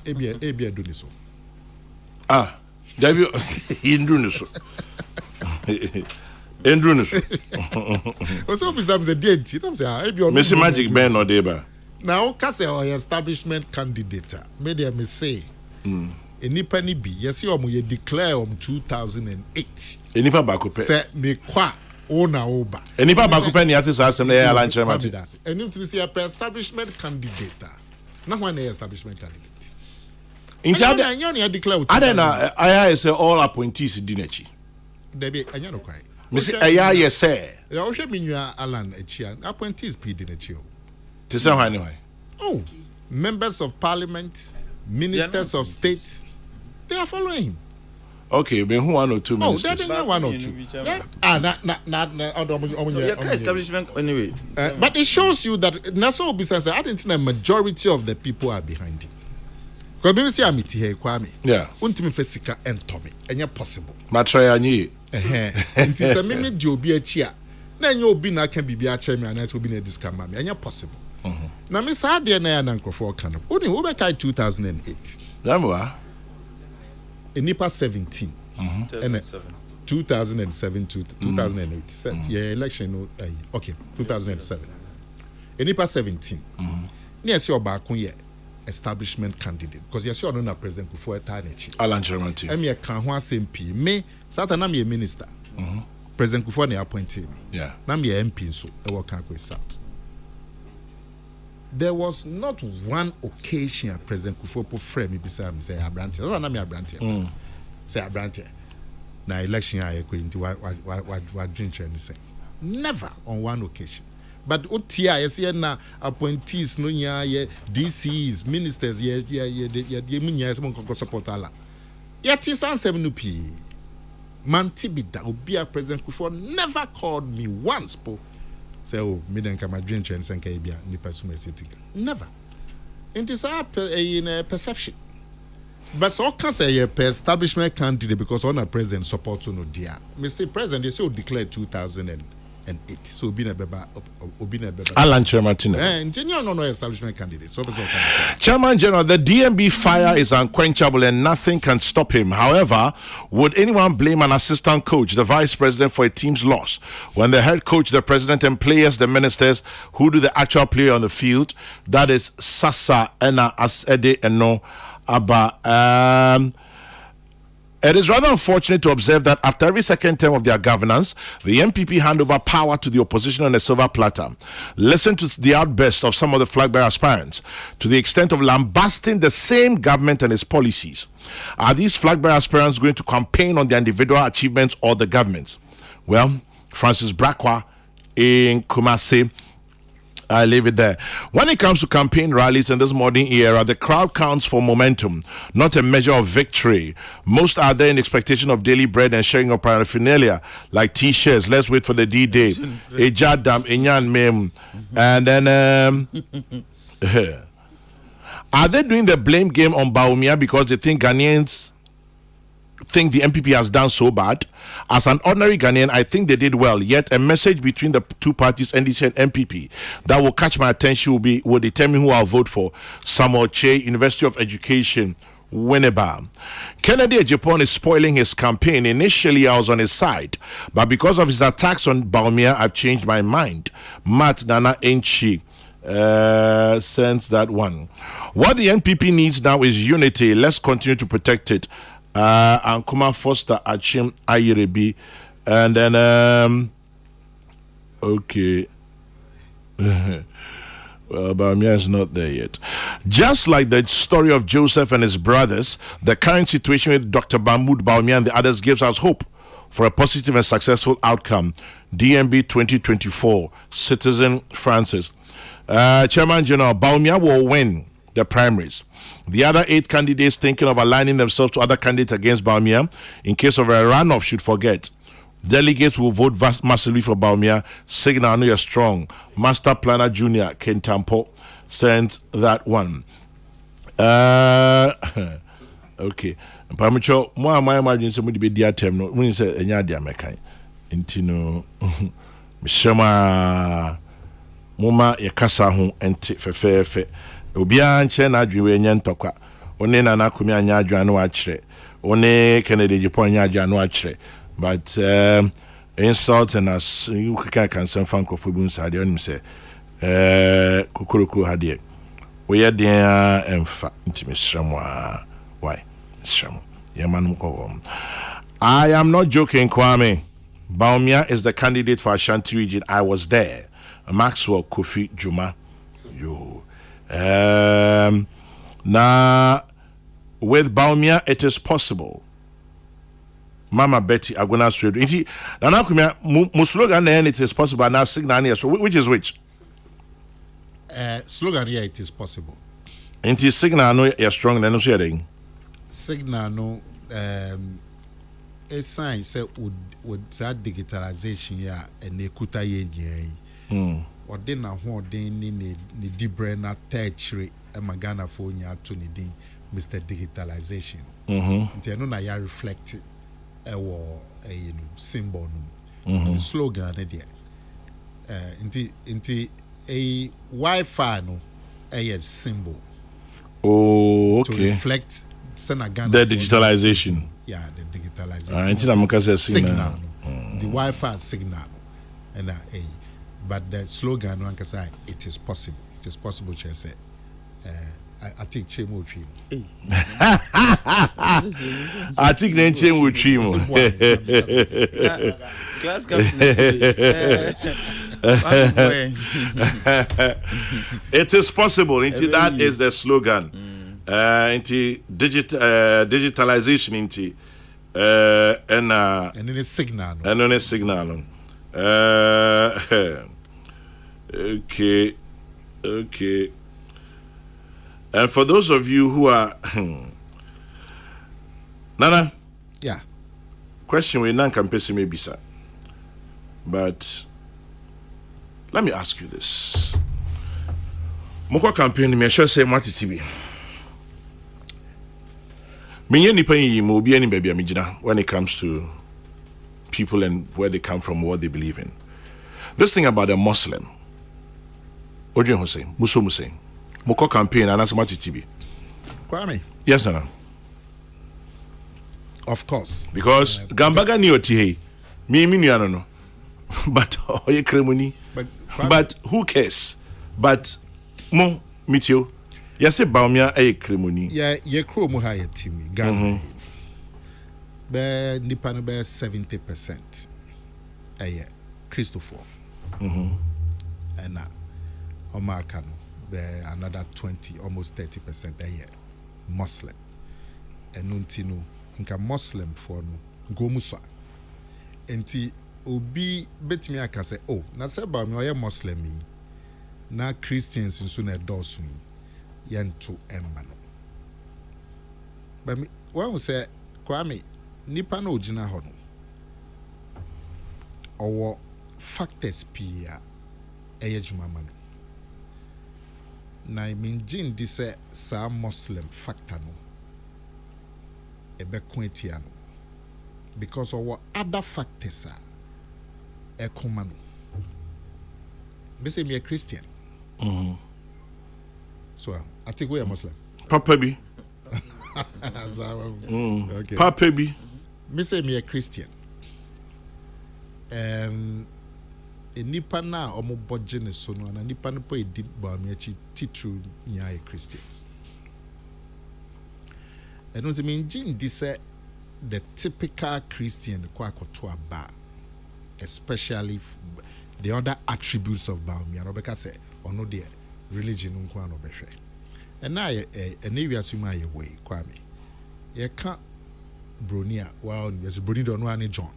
Ebia do this. David, he do this. Also, besides the date, I'm saying, Mr. Magic Ben or Deba. Now, because our establishment candidate, maybe I may say, Enipa ni bi, yes, you declare 2008. Enipa bakupe. Say me kwa ona oba. Enipa bakupe ni ati sa asem na ya lunch mati. And you see a establishment candidate. Not one establishment candidate. Inti ade declare. Adena aya say all appointees di nachi. Debi anya no kwai. Me say aya yes say. Ya o hwe minua Alan achia appointees p di nachi o. Te say hwan ni hwan? Oh, members of parliament, ministers of state, they are following him. Okay, but who 1 or 2 ministers? Oh, they're 1 or 2. Yeah. Establishment anyway. But it shows you that Nassau business, I didn't think a majority of the people are behind him. Because maybe see I'm here, Kwame. Yeah. Untimi fesika entomi. Enya possible. Matraya nyi. It is a mimi di obi achia. Na enya obi na kan bibi acha me anas obi na discount me. Enya possible. Na me sa de na ya na nkrofo kan. Oni wo be kai 2008. Yamwa. Enipa 17. 2007 to 2008. Yeah, election okay, 2007. Enipa 17. Yes, your back on establishment candidate because yes, you're not President Kufuor Tanechi. Alan Chermanti. I'm a Kanhwa MP. Me, Satan, me a minister. President Kufuor ne appointed me. Yeah. Now me a MP so I work Kankwe South. There was not one occasion President Kufuor put frame me beside me say Abrante. That's not me Abrante. Say Abrante. Now election I going to what drink anything. Never on one occasion. But Otia, you see na appointees no nya DCs, ministers ye munya some ko support ala. Yet is answer no p. Mantibida obi a President Kufuor never called me once po. Say oh me den ka madwen chen senka e bia ni personal city. Never. It is a perception. But so can say a establishment candidate because on a president support to no dear. Me say president they say declare 2008. So Obina Beba Alan Chermanti. Engineer no establishment candidate. So Chairman General, the DMB fire is unquenchable and nothing can stop him. However, would anyone blame an assistant coach, the vice president, for a team's loss when the head coach, the president, and players, the ministers, who do the actual play on the field, that is Sasa Ena Asede Eno Aba. It is rather unfortunate to observe that after every second term of their governance, the MPP hand over power to the opposition on a silver platter. Listen to the outburst of some of the flag bearer aspirants to the extent of lambasting the same government and its policies. Are these flag bearer aspirants going to campaign on their individual achievements or the government's? Well, Francis Brakwa in Kumasi, I leave it there. When it comes to campaign rallies in this modern era, the crowd counts for momentum, not a measure of victory. Most are there in expectation of daily bread and sharing of paraphernalia, like T-shirts. Let's wait for the D-Day. Ejadam, Enyan Mem. And then, are they doing the blame game on Bawumia because they think Ghanaians think the MPP has done so bad? As an ordinary Ghanaian, I think they did well. Yet a message between the two parties, NDC and MPP, that will catch my attention will determine who I'll vote for. Samuel Che, University of Education, Winneba. Kennedy Ejapon is spoiling his campaign. Initially, I was on his side, but because of his attacks on Bawumia, I've changed my mind. Matt Nana Enchi sends that one. What the NPP needs now is unity. Let's continue to protect it. And Kuma Foster Achim Ayirebi, and then okay. Well, Bawumia is not there yet. Just like the story of Joseph and his brothers, the current situation with Dr. Mahmoud Bawumia and the others gives us hope for a positive and successful outcome. DMB 2024, Citizen Francis. Chairman General, Bawumia will win the primaries. The other 8 candidates thinking of aligning themselves to other candidates against Bawumia in case of a runoff should forget. Delegates will vote massively for Baumia. Signal, I know you're strong. Master Planner Junior, Ken Tampo, sent that one. Okay. Pamicho, more my imagine somebody be dear term. No, when you say any idea, mekai. Intino, Mishama, Moma, Yakasa, home, and fe. Obia nche na adwe we nya ntokwa one na na akumi anya adwe anu akire one Kennedy Japan anya adwe anu akire but insult and as you can send fan kofobun sade onim say Kokrokoo hade we ye den emfa ntimi sramwa why sram yamanum ko I am not joking, Kwame. Baumia is the candidate for Ashanti region. I was there. Maxwell Kofi Juma. Yo. Now, with Baumia, it is possible. Mama Betty Aguna Street. Inti, Nana Kumia, Muslogan, and it is possible. And now, signal so which is which? Slogan here, it is possible. Inti signal, no, you're strong, and no sharing. Signal, no, a sign say would that digitalization, yeah, and they could or then a whole day ni dibre na tertiary Magana phone ya to ni din Mr. Digitalization. Nti no na ya reflect symbol no slogan na there. Nti a Wi-Fi no a symbol. Oh, okay. To reflect Senagana. The digitalization. Yeah, the digitalization. Until I'm going to signal. The Wi-Fi signal and but the slogan one can say it is possible. It is possible to say. I think Chemo Chimo. I think then Chemo Chimo. Class captain. It is possible. Into that is the slogan. Into digitalization into and then a signal. And then a signal. Okay. And for those of you who are Nana, yeah. Question we nan can pesi maybe sir. But let me ask you this. Moko campaign me sure say mati tibi. Menye nipa yi mo obi ani baby amigina when it comes to people and where they come from, what they believe in. This thing about a Muslim, Odin Hussein, Muso Hussein, Moko campaign and Asamati TV. Kwame. Yes, sir. Of course. Because Gambaga ni otihe, me no know. But oye kremuni. But who cares? But mo mitio. Yes, Baumia a kremuni. Yeah, ye crew mo higher team. Ghana. Be nipa no be 70%. Aye, Christopher. And Omaka no be another 20, almost 30% aye, Muslim. And nuntino inka Muslim for no go muswa. Enti obi betimi aka say oh na se ba me oye Muslim yi na Christians nso na dosu yi yanto emba no. But me when say Kwame nipa na ogina ho no owo factors pia eye juma ma no na minjin di say sa Muslim factor no ebe kwetia no because of other factors are common. They say me a Christian. So I think we are Muslim. Papa B. Okay. Papa B. Me say me a Christian. A nipa na omo bodge ne so no na nipa no po edit ba me achi titru nya a Christians. I don't mean Jin this the typical Christian kwakoto aba, especially the other attributes of Baumia. Rebecca say, or no dear religion unko no behwe. And now a area suma ye way, Kwame. Ye can't bronia, well, yes, Brony don't know any John.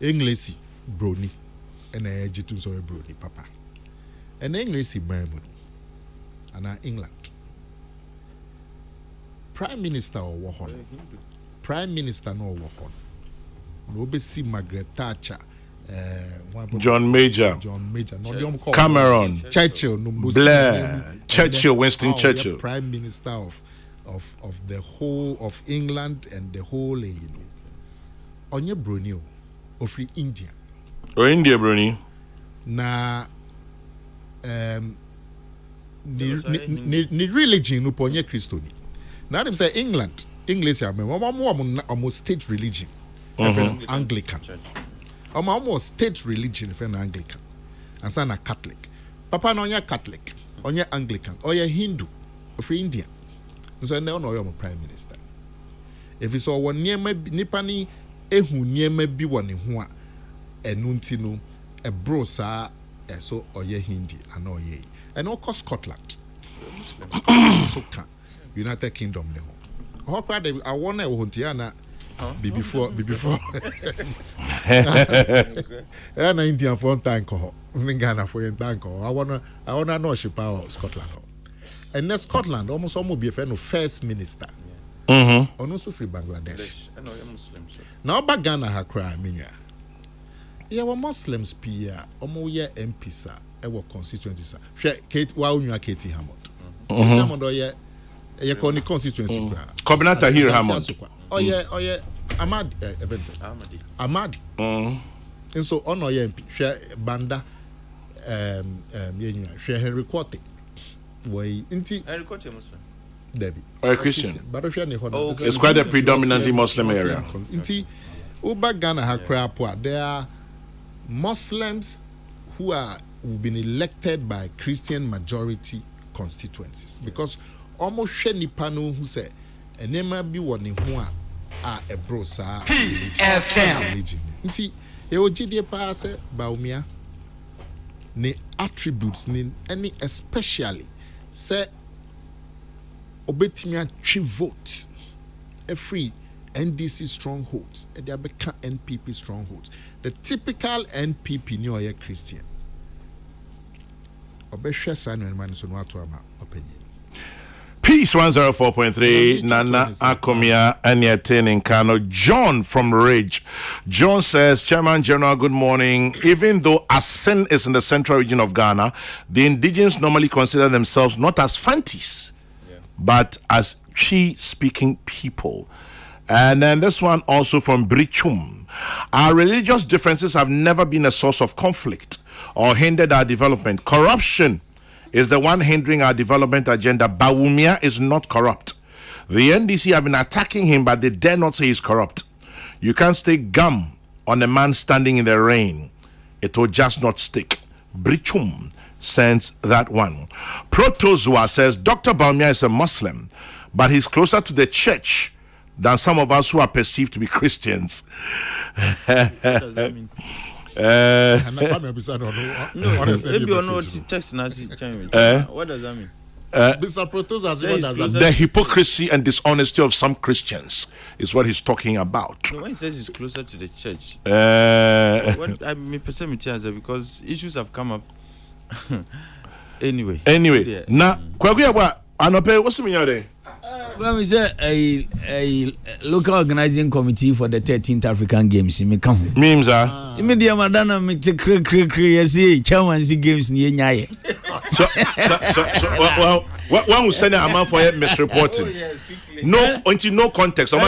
English Brony, and a jitu so a Brony, Papa. And English Bible, and England. Prime Minister or Wahon. Prime Minister no Wahon. no be see Margaret Thatcher, John Major, no Cameron, Churchill, no Blair, Churchill, Winston Churchill, Prime Minister of the whole of England and the whole, Onye Brunei of India. Or India, Bruni. Na ni religion no ponye Christoni. Now them say England, English are almost state religion. Anglican. Almost state religion for Anglican. And son a Catholic. Papa no Catholic, onye Anglican, or Hindu, of India. So no your prime minister. If it's all one near nipani ehu niema bi woni ho a enu ntino e bro sa eso oye Hindi and oye and all Scotland so can United Kingdom ne ho ho kwade I want e ho ntia na before na India for time ko Ghana for time ko I wanna know she power Scotland and na Scotland almost be a friend of first minister. Ono so free Bangladesh. Now Ghana ha cry minya. Yeah, we Muslims pia omo ye MP sa e wo constituency sa. Hwe Kate wa onwa Kate Hammond. Hammond oye e ko ni constituency kra. Covenant here Hammond. Oye Amadi. And so ono ye MP hwe Banda yenwa hwe Henry Quarter. Why inti Henry Quarter Muslim. Debbie. Or a Christian. Oh, it's quite a predominantly Muslim area. Inti Uba Ghana ha crapwa. There are Muslims who've been elected by Christian majority constituencies because almost sheni pano who say enema bi woni ho a ebro sa Peace FM. Inti e ojide pa se baumia ne attributes ni any especially say obetimi atwi vote every NDC strongholds and they become NPP strongholds. The typical NPP new year Christian obeshwe sanu enman so no ato ama opinion. Peace 104.3 Nana Akomia Aniatin in Kano. John from Ridge. John says, Chairman General, good morning. Even though Asen is in the central region of Ghana, the indigenous normally consider themselves not as Fantis, but as Chi-speaking people. And then this one also from Brichum. Our religious differences have never been a source of conflict or hindered our development. Corruption is the one hindering our development agenda. Bawumia is not corrupt. The NDC have been attacking him, but they dare not say he's corrupt. You can't stick gum on a man standing in the rain. It will just not stick. Brichum sends that one. Protozoa says, Dr. Bawumia is a Muslim, but he's closer to the church than some of us who are perceived to be Christians. What does that mean? What does that mean? The hypocrisy and dishonesty of some Christians is what he's talking about. So when he says he's closer to the church, what I mean, because issues have come up. Anyway, yeah. Now, what's the meaning? Well, we say a local organizing committee for the 13th African Games in Mekong. Memes are. Media Madonna make the chairman games near Nyaye. So, one will send a man for misreporting. No, until no context. I know.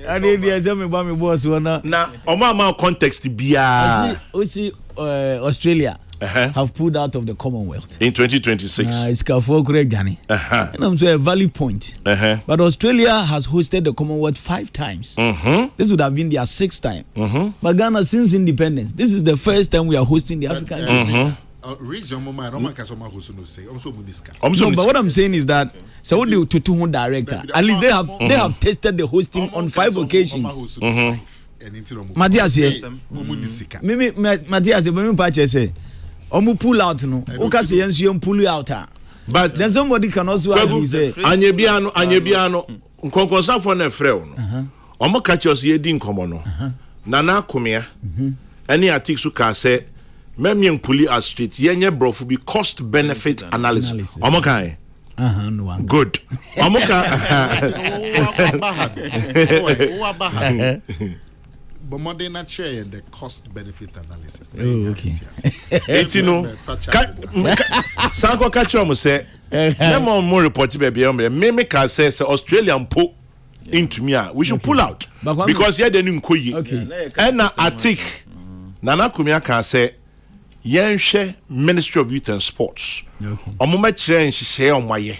I did some about boss one. Now, Omama context be Australia. Have pulled out of the Commonwealth in 2026. It's Ghani. And I'm saying a valid point. But Australia has hosted the Commonwealth 5 times. This would have been their 6th time. But Ghana, since independence, this is the first time we are hosting the African Games. No, but what I'm saying is that so what the Tutu director, at least they have tested the hosting on 5 occasions. Matthias here. Matthias, when say Omu pull out no. Oka say you pull out. But then somebody can also argue say Anyebiano nkonkonsa for na frɛ no. Omo catch us ye din komo no. Nana Akomia. Any article ka say memien puli as street yenye brofu be cost benefit analysis. Omo kan No one. Good. Amuka. But more than not share the cost benefit analysis. Okay. Etino. Sanko Kachomo say, "Nemo more report baby. Me can say Australian po into me. We should pull out because here they didn't koyi. Okay. And na Atik Nana Kumia can say, Yenche Ministry of Youth and Sports. Okay. Omuma change she on my ye.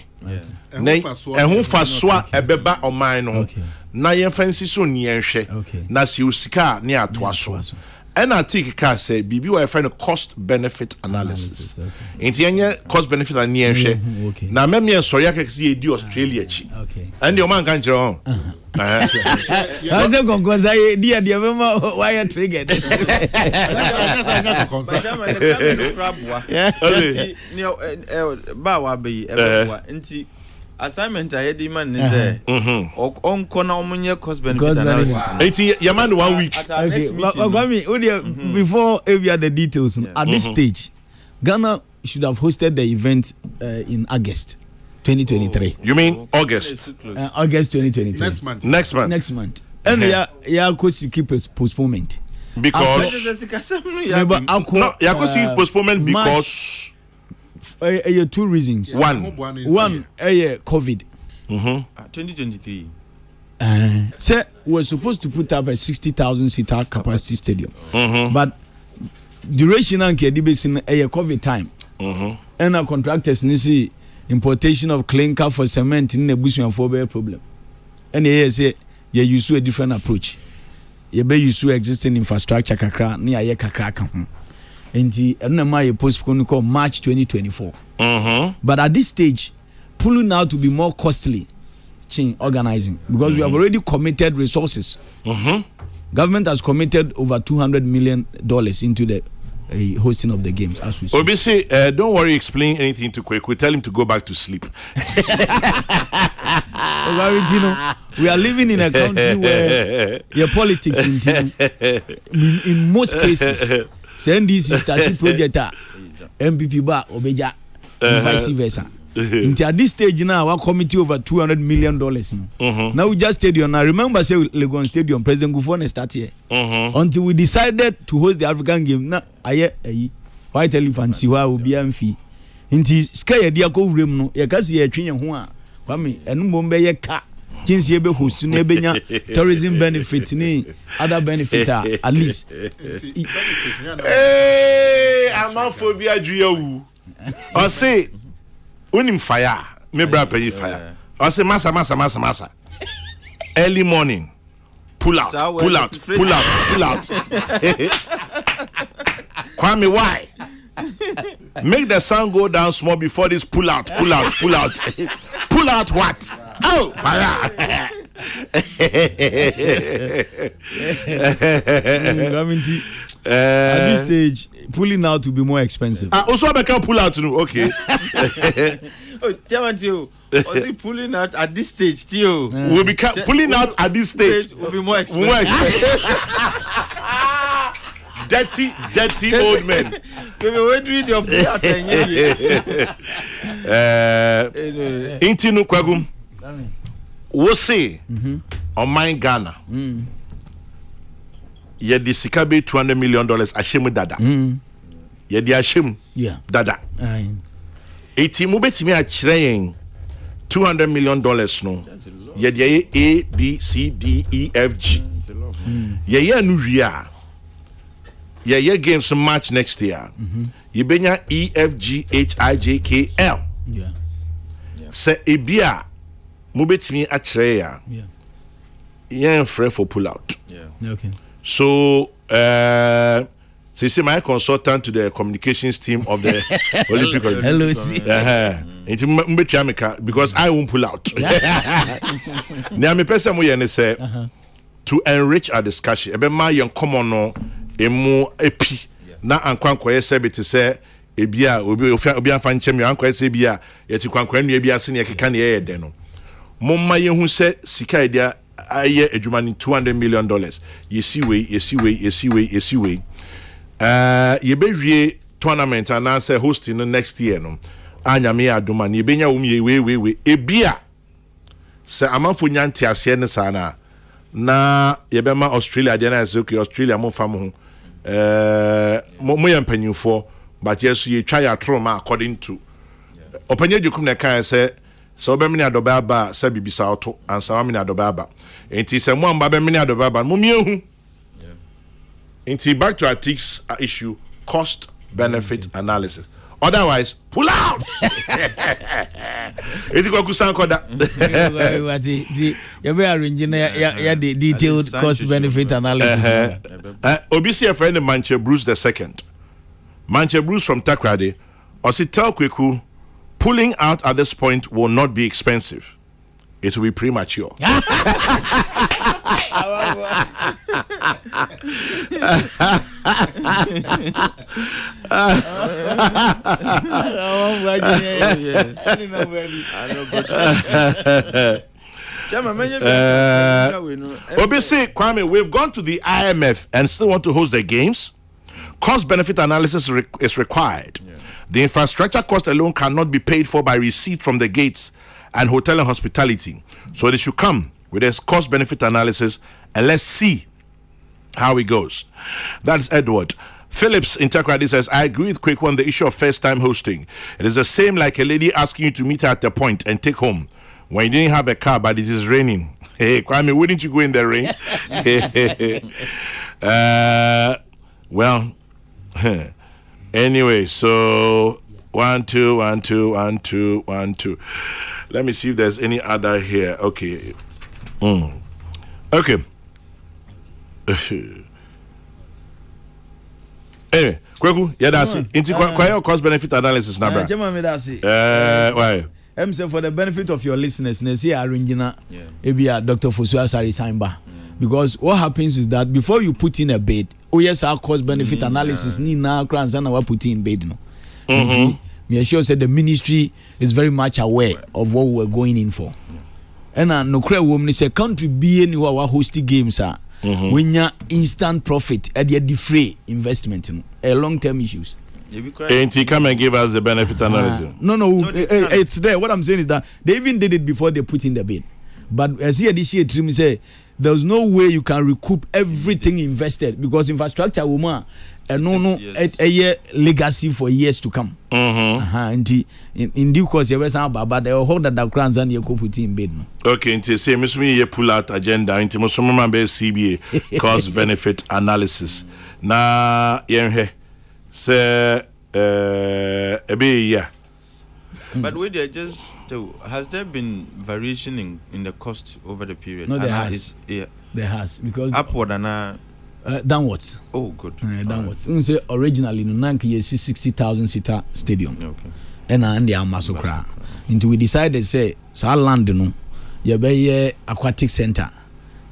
And who faswa ebeba on mine. Okay. Na yen fancy so yenche. Okay. Na si usika ni atwaso. And I think can say BB will find a cost benefit analysis. Inti yenye cost benefit and yenche. Okay. Na memi en sorry aka si di Australia chi. Okay. And your man can jero. I say concourse dia mema why you triggered. Ba wa be nti assignment I had man is there. On corner omunye cost benefit analysis. Eti yaman 1 week. Okay. Before we had the details at this stage, Ghana should have hosted the event in August 2023. You mean August? August 2023. Next month. And yeah, could keep a postponement. Because no, you could see postponement because 2 reasons. One, COVID. 2023. Say we're supposed to put up a 60,000 seater capacity stadium, but duration and KDB in a COVID time, and our contractors need importation of clinker for cement in a bush and for problem. And they say you use a different approach. You be use existing infrastructure kakra near ye kakra kan. And the postpone called March 2024. But at this stage, pulling out to be more costly. Organizing because we have already committed resources. Government has committed over $200 million into the hosting of the games. As we say, don't worry, explain anything to Kokrokoo. Tell him to go back to sleep. We are living in a country where your politics in most cases, NDC starting project MPP bar obeja and vice versa. At this stage now, our committee over $200 million. Now we just stadium. Now remember, say Legon Stadium, President Gufone start here. Until we decided to host the African game. Now, white elephant see why will be amfi. Inti sky idea go room no. Ya kasi ya twin ho. Kwame enu bombe ye ka. Chinsi ebe host na ebe nya tourism benefit ni other benefit at least. Hey, amophobia juya. I say unim fire, me bra pay fire. I say massa. Early morning, pull out. Kwame, why? Make the sun go down small before this pull out. Pull out what? Oh, fire. At this stage, pulling out will be more expensive. Also, I can pull out too. Okay. Oh, Chairman, too. Also, pulling out at this stage, too. We'll be pulling out at this stage. Will be more expensive. Dirty old men. Intinu Kwagum. We say on my Ghana. Ye di sikabe $200 million ashemu dada. Ye di ashemu dada. Eti mu betimi achire $200 million no. Ye di A B C D E F G. Ye anu wia. Ye games match next year. Ye benya E F G H I J K L. Se ebia mu betimi achire ya. Ye free for pull out. Okay. So, say my consultant to the communications team of the Olympic LOC. Because I won't pull out. Now, me person we say to enrich our discussion. Ebe ma yon common no emu epi na ankwanko ye say to say ebia obi afa nchem yo ankwa say ebia ye ti kwankwa nu ebia se ne keka ne ye de no. Momma ye hu say sika dia aye adwuma $200 million. Yesi we. Ye be wie tournament and answer hosting next year no. anyame adoma ne benya wumye we ebia se amafo nyanti ase ne sana na yebema Australia de na say okay Australia mo fa mo ho mo yampanyufo but yes you try your trauma according to opanya jukum na kan say so be mini adoba ba sa bibisa auto ansa wa mini adoba ba enti se mo amba be mini adoba ba mo miehu enti back to our ethics issue cost benefit analysis. Otherwise, pull out. It's going to sound that. You're arranging the detailed cost benefit analysis. Obviously, a friend of Manchester Bruce II. Manchester Bruce from Takrade, or see tell Kokrokoo, pulling out at this point will not be expensive. It will be premature. Obviously, Kwame, we've gone to the IMF and still want to host the games. Cost benefit analysis is required. Yeah. The infrastructure cost alone cannot be paid for by receipt from the gates and hotel and hospitality. So they should come with a cost benefit analysis and let's see how it goes. That's Edward. Phillips in Takrady says, I agree with Quick on the issue of first time hosting. It is the same like a lady asking you to meet her at the point and take home when you didn't have a car but it is raining. Hey, Kwame, wouldn't you go in the rain? Well, anyway, so 1 2 1 2 1 2 1 2. Let me see if there's any other here. Okay. Okay. Anyway, Kweku, yeah, that's it. Into cost benefit analysis now, bro. Why? So for the benefit of your listeners, Nesi Arringina, Ebia Dr. Fosua Sari Saimba. Because what happens is that before you put in a bid, yes, our cost benefit analysis, ni na crans and our put in bid. No. Me sure said the ministry is very much aware of what we're going in for. And no credit woman say country be any our hosting games are when you instant profit at the defray investment a long term issues. Ain't he come and give us the benefit analysis? No, it's there. What I'm saying is that they even did it before they put in the bid. But as here this year, Trim say there's no way you can recoup everything invested because infrastructure woman and a year legacy for years to come. And in due course, you were saying but they will hold that the crowns and you could put in bid. Okay, into say Miss Me you pull out agenda into Muslim be CBA cost benefit analysis. Na say yeah. But wait there, just has there been variation in the cost over the period? No, there has. There has because upward and downwards. Oh, good. Downwards. Right. Say originally in Nanki 60,000 seater stadium. Okay. And they are massacre. Until we decided say sa land no you be aquatic center,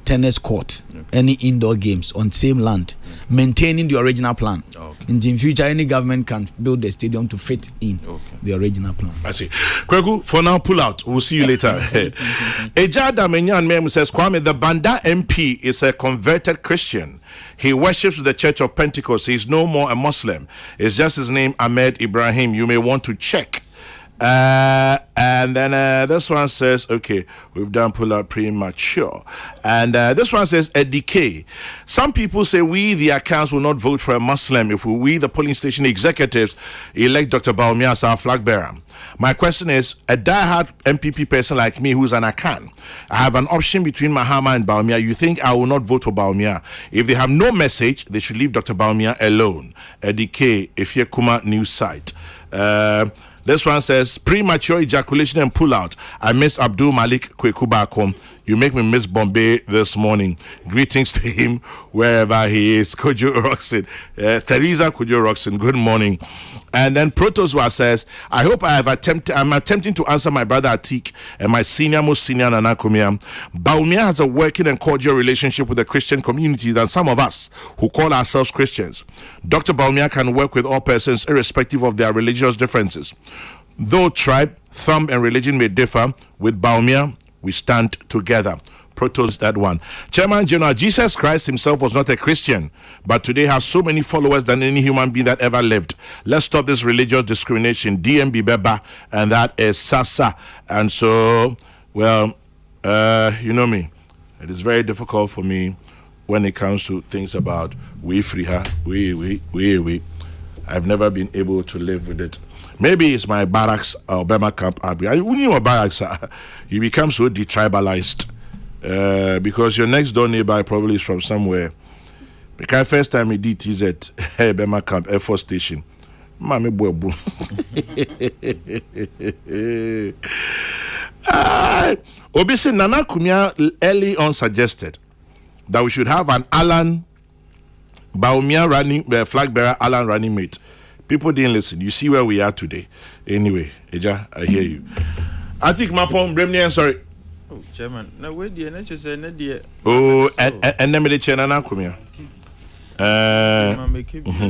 tennis court, any indoor games on same land, maintaining the original plan. In future, any government can build the stadium to fit in the original plan. I see. Kweku, for now, pull out. We'll see you later. Ejada Menyan Mem says, Kwame, the Banda MP is a converted Christian. He worships the Church of Pentecost. He's no more a Muslim. It's just his name, Ahmed Ibrahim. You may want to check. And then this one says, okay, we've done pull out premature. And this one says, a decay. Some people say we, the accounts, will not vote for a Muslim if we, the polling station executives, elect Dr. Baumia as our flag bearer. My question is, a diehard MPP person like me who's an Akan, I have an option between Mahama and Baumia. You think I will not vote for Baumia? If they have no message, they should leave Dr. Baumia alone. A decay, if you're Kuma news site. This one says, premature ejaculation and pull out. I miss Abdul Malik Kwekubakom. You make me miss Bombay this morning. Greetings to him wherever he is. Kojo Roxin. Teresa Kojo Roxin, good morning. And then Protozwa says, I hope I'm attempting to answer my brother Atik and my most senior Nana Kumia. Baumia has a working and cordial relationship with the Christian community than some of us who call ourselves Christians. Dr. Baumia can work with all persons irrespective of their religious differences. Though tribe, thumb, and religion may differ, with Baumia, we stand together. Protos, that one. Chairman General, Jesus Christ himself was not a Christian, but today has so many followers than any human being that ever lived. Let's stop this religious discrimination. DMB Beba, and that is Sasa. And so, well, you know me. It is very difficult for me when it comes to things about we. I've never been able to live with it. Maybe it's my barracks or Bema camp. When you are barracks, you become so detribalized because your next door neighbor probably is from somewhere. Because first time he did TZ, Bema camp, Air Force Station. Mami boy. Obisi Nana Kumia early on suggested that we should have an Alan Baumia running flag bearer, Alan running mate. People didn't listen. You see where we are today. Anyway, Eja, I hear you. I think Mapon Bremni, I'm sorry. Oh, Chairman. Now where the NHS oh, and then the Chenana Kumia.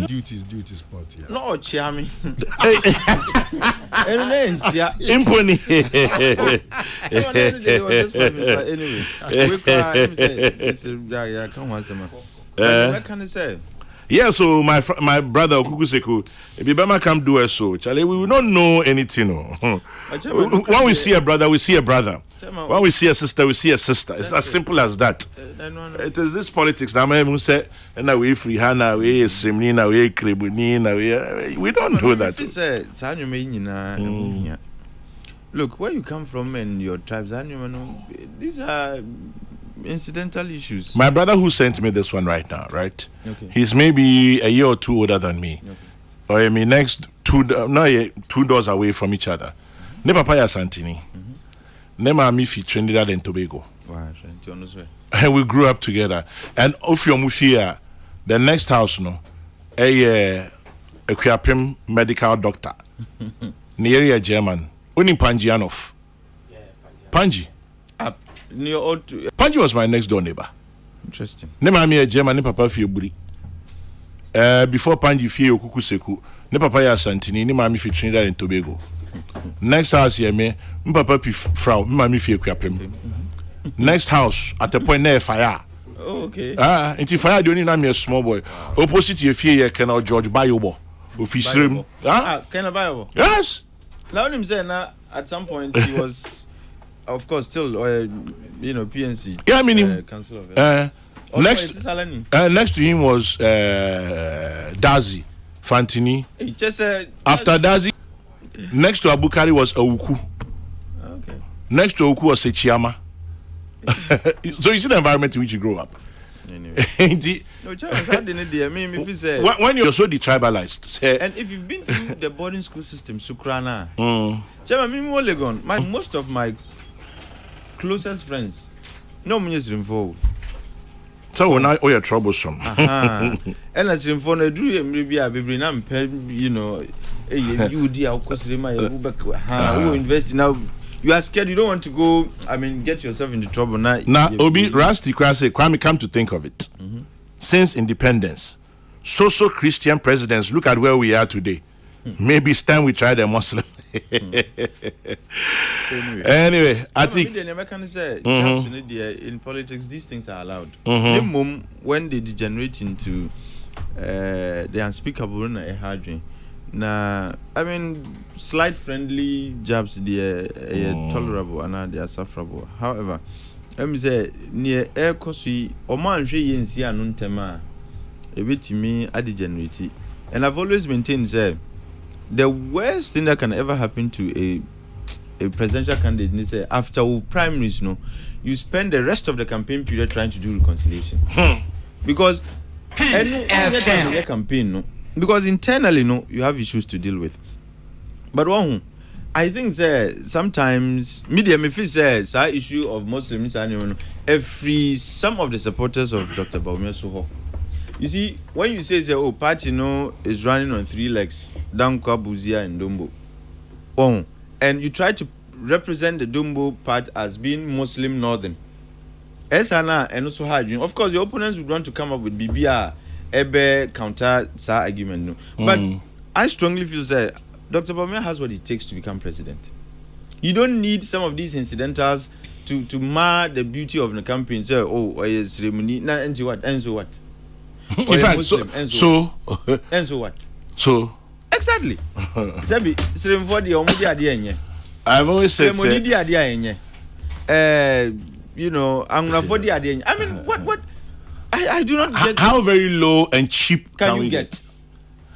Duties part here. No, Chairman. Impony. What can I say? Yeah, so my brother Okukuseko, if Bema come do us so, Charlie, we will not know anything. No. When we see a brother, we see a brother. When we see a sister, we see a sister. It's as simple as that. It is this politics. Now, I say, and now we free Hana, we Srimnina, we Krebunina, we don't know that. Look, where you come from and your tribes, these are incidental issues. My brother who sent me this one right now, right? Okay. He's maybe a year or two older than me. Okay. Or I mean, next two doors away from each other. Ne papa ya Santini. Ne mami fi Trinidad and Tobago. Wow, and we grew up together. And if you're Mufia, the next house, no, a Kwiapim medical doctor. Near German. Uni Panjianov. Panji. Panji was my next door neighbor. Interesting. Ne mami a German, ne papa fi Buri. Before Panji fi Okukuseku, ne papa ya Santini, ne mami fi Trinidad and Tobago. Next house here, me papa fi Frau, me mami fi Kwiapim. Next house at the point near fire. Oh, okay. Into fire, the only name a small boy. Opposite your fear, Colonel George Bayobo. Official. Colonel Bayobo. Yes. Now him say now at some point he was, of course, still PNC. Yeah, I mean him. Council of next to him was Dazi Fantini. After Dazi, next to Abukari was Awuku. Okay. Next to Awuku was Sechiama. So you see the environment in which you grow up. Anyway. No, Charles, when you're so detribalized, and if you've been through the boarding school system, Sukrana, most of my closest friends, no ministry involved. So when all your troublesome. And as in for the dream, maybe I be bring up, you dear, of course, who invest now. You are scared. You don't want to go. Get yourself into trouble now. Now, Obi Rasti Kwame, come to think of it. Since independence, so Christian presidents. Look at where we are today. Maybe it's time we try the Muslim. Anyway, I think in politics these things are allowed. When they degenerate into the unspeakable and a hard dream. Now, slight friendly jabs they are tolerable and they are sufferable. However, let me say near air cosi or man she yensi anuntema a bit to me a degenerate. And I've always maintained the worst thing that can ever happen to a presidential candidate is after primaries, you spend the rest of the campaign period trying to do reconciliation. Because any campaign, because internally, you have issues to deal with. But I think sometimes media may feel issue of Muslims and some of the supporters of Dr. Baumia Soho. You see, when you say party is running on 3 legs, Dankwa, Buzia, and Dombo. And you try to represent the Dombo part as being Muslim Northern. Esana and also hard. Of course, your opponents would want to come up with BBR. Ebe counter sa argument no. But I strongly feel that Dr. Baumia has what it takes to become president. You don't need some of these incidentals to mar the beauty of the campaign. Say, oh, yes, ceremony. Now, and so what? And so what? In fact, so what? So exactly. Sabi, ceremony for the omudi adi. I've always said, you know, I'm not for the adi. I mean, what? I do not get. How very low and cheap can you get?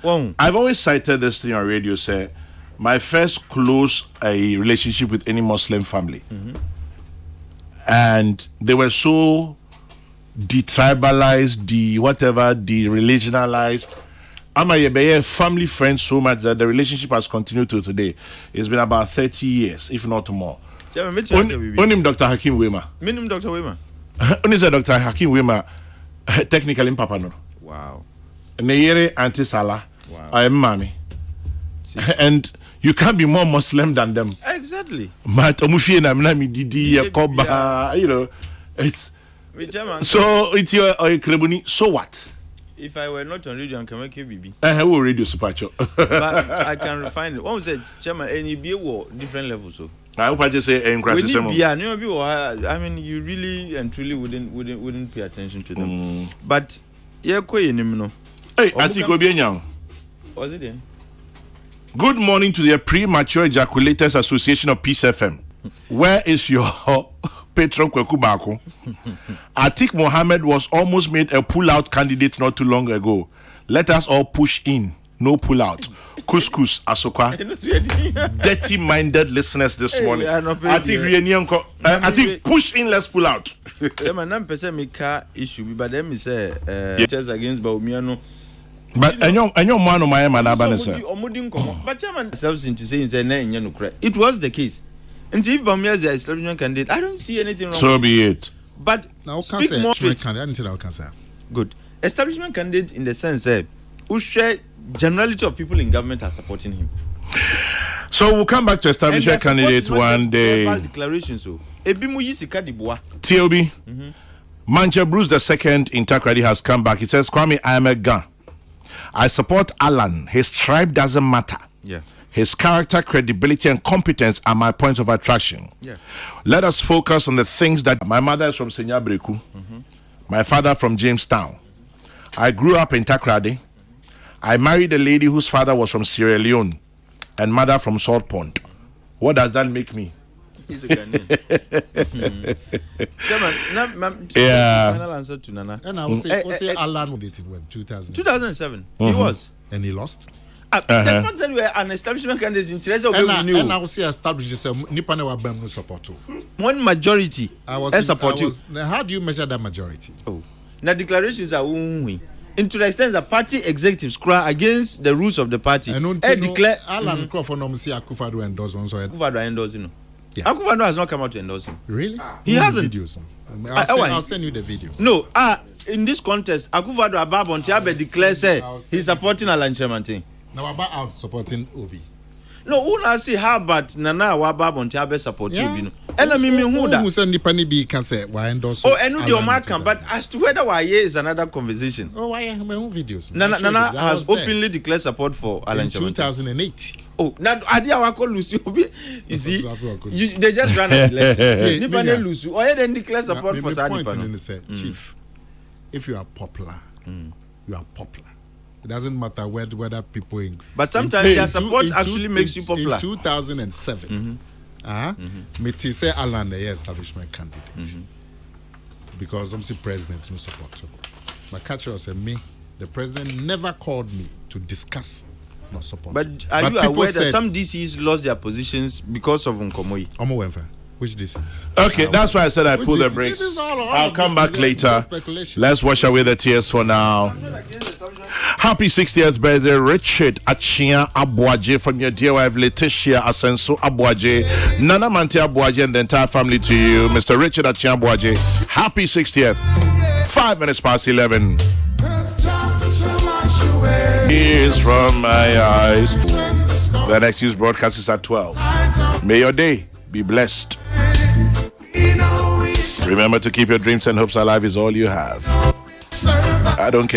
Well, I've always cited this thing on radio. Say, my first close a relationship with any Muslim family, and they were so detribalized, de-religionalized. I'm a family friend so much that the relationship has continued to today. It's been about 30 years, if not more. Onim Dr. Hakim Wema. Minim Dr. Wema. Only said Dr. Hakim Wema, technically in Papa no. Wow. Neyere anti-Salah. Wow. I am mommy. And you can't be more Muslim than them. Exactly. You know, it's so it's your Krebuni. So what? If I were not on radio, I can make a BB. I have a radio supercho. But I can refine it. One said, Chairman, any beer war different levels. So I hope I just say in crisis. I mean, you really and truly wouldn't pay attention to them. But yeah, hey, Atiko Bienyan. Was it there? Good morning to the Premature Ejaculators Association of Peace FM. Where is your patron Kokrokoo Bako? Atiq Mohammed was almost made a pull-out candidate not too long ago. Let us all push in, no pull-out. Couscous, Asoka. Dirty-minded listeners this morning. Atiq, push in, let's pull out. Issue, but let me say, against Baumiano. But and your man of my man, but Chairman, something to say in the it was the case. And if Bamia is the establishment candidate, I don't see anything wrong. So be it. But now, speak more of it. Candidate. Good. Establishment candidate in the sense that who share generality of people in government are supporting him. So we'll come back to establishment candidate one day. Declaration so. TLB. Mancha Bruce II in Takrady has come back. He says, Kwame, I am a gun. I support Alan. His tribe doesn't matter. Yeah. His character, credibility, and competence are my points of attraction. Yeah. Let us focus on the things that my mother is from Senyabreku, my father from Jamestown. I grew up in Takrady. I married a lady whose father was from Sierra Leone and mother from Salt Pond. What does that make me? He's a Ghanaian. Yeah. Final answer to Nana. And I will say Alan dated when 2007. He was. And he lost. The fact that we are an establishment candidate in Teresa and I will say established Nipane wa Bemu support. One majority support you. How do you measure that majority? Oh. Now declarations are winning. To the extent that party executives cry against the rules of the party. And declare Alan Crawford Akufo-Addo endorse one. So Akufo-Addo endorse, you know. Yeah. Akufo-Addo has not come out to endorse him. Really? He hasn't. Videos. I'll send you the videos. No, in this contest, Akufo-Addo Ababa Ntiabe declares he's supporting Alan Chemantin. Now about out supporting Obi. No, who now see how about Nana Ababa Ntiabe supporting Obi? And I mean who that? Who send the penny be can say why endorse? Oh, and your mark can, but as to whether why is another conversation. Oh, why my own videos? Nana has openly declared support for Alan Chemantin. 2008. Oh, now Adia Wako Lucy, you see, they just ran an election. Nipane Lucy, or then declare support for Sadi. Chief, if you are popular, you are popular. It doesn't matter whether people. But sometimes their support actually makes you popular. In 2007, me say Alan the establishment candidate because I'm the president no support. My catcher said me, the president never called me to discuss. Not support. But are you aware that some DCs lost their positions because of Nkomoyi? Which DCs? Okay, that's why I said I pull the brakes. I'll come back later. Let's wash away the tears for now. Happy 60th birthday, Richard Achia Abuaje, from your dear wife Letitia Asenso Abuaje, Nana Mante Abuaje, and the entire family to you, Mr. Richard Achia Abuaje. Happy 60th. 5 minutes past 11. Tears from my eyes. The next news broadcast is at 12. May your day be blessed. Remember to keep your dreams and hopes alive is all you have. I don't care.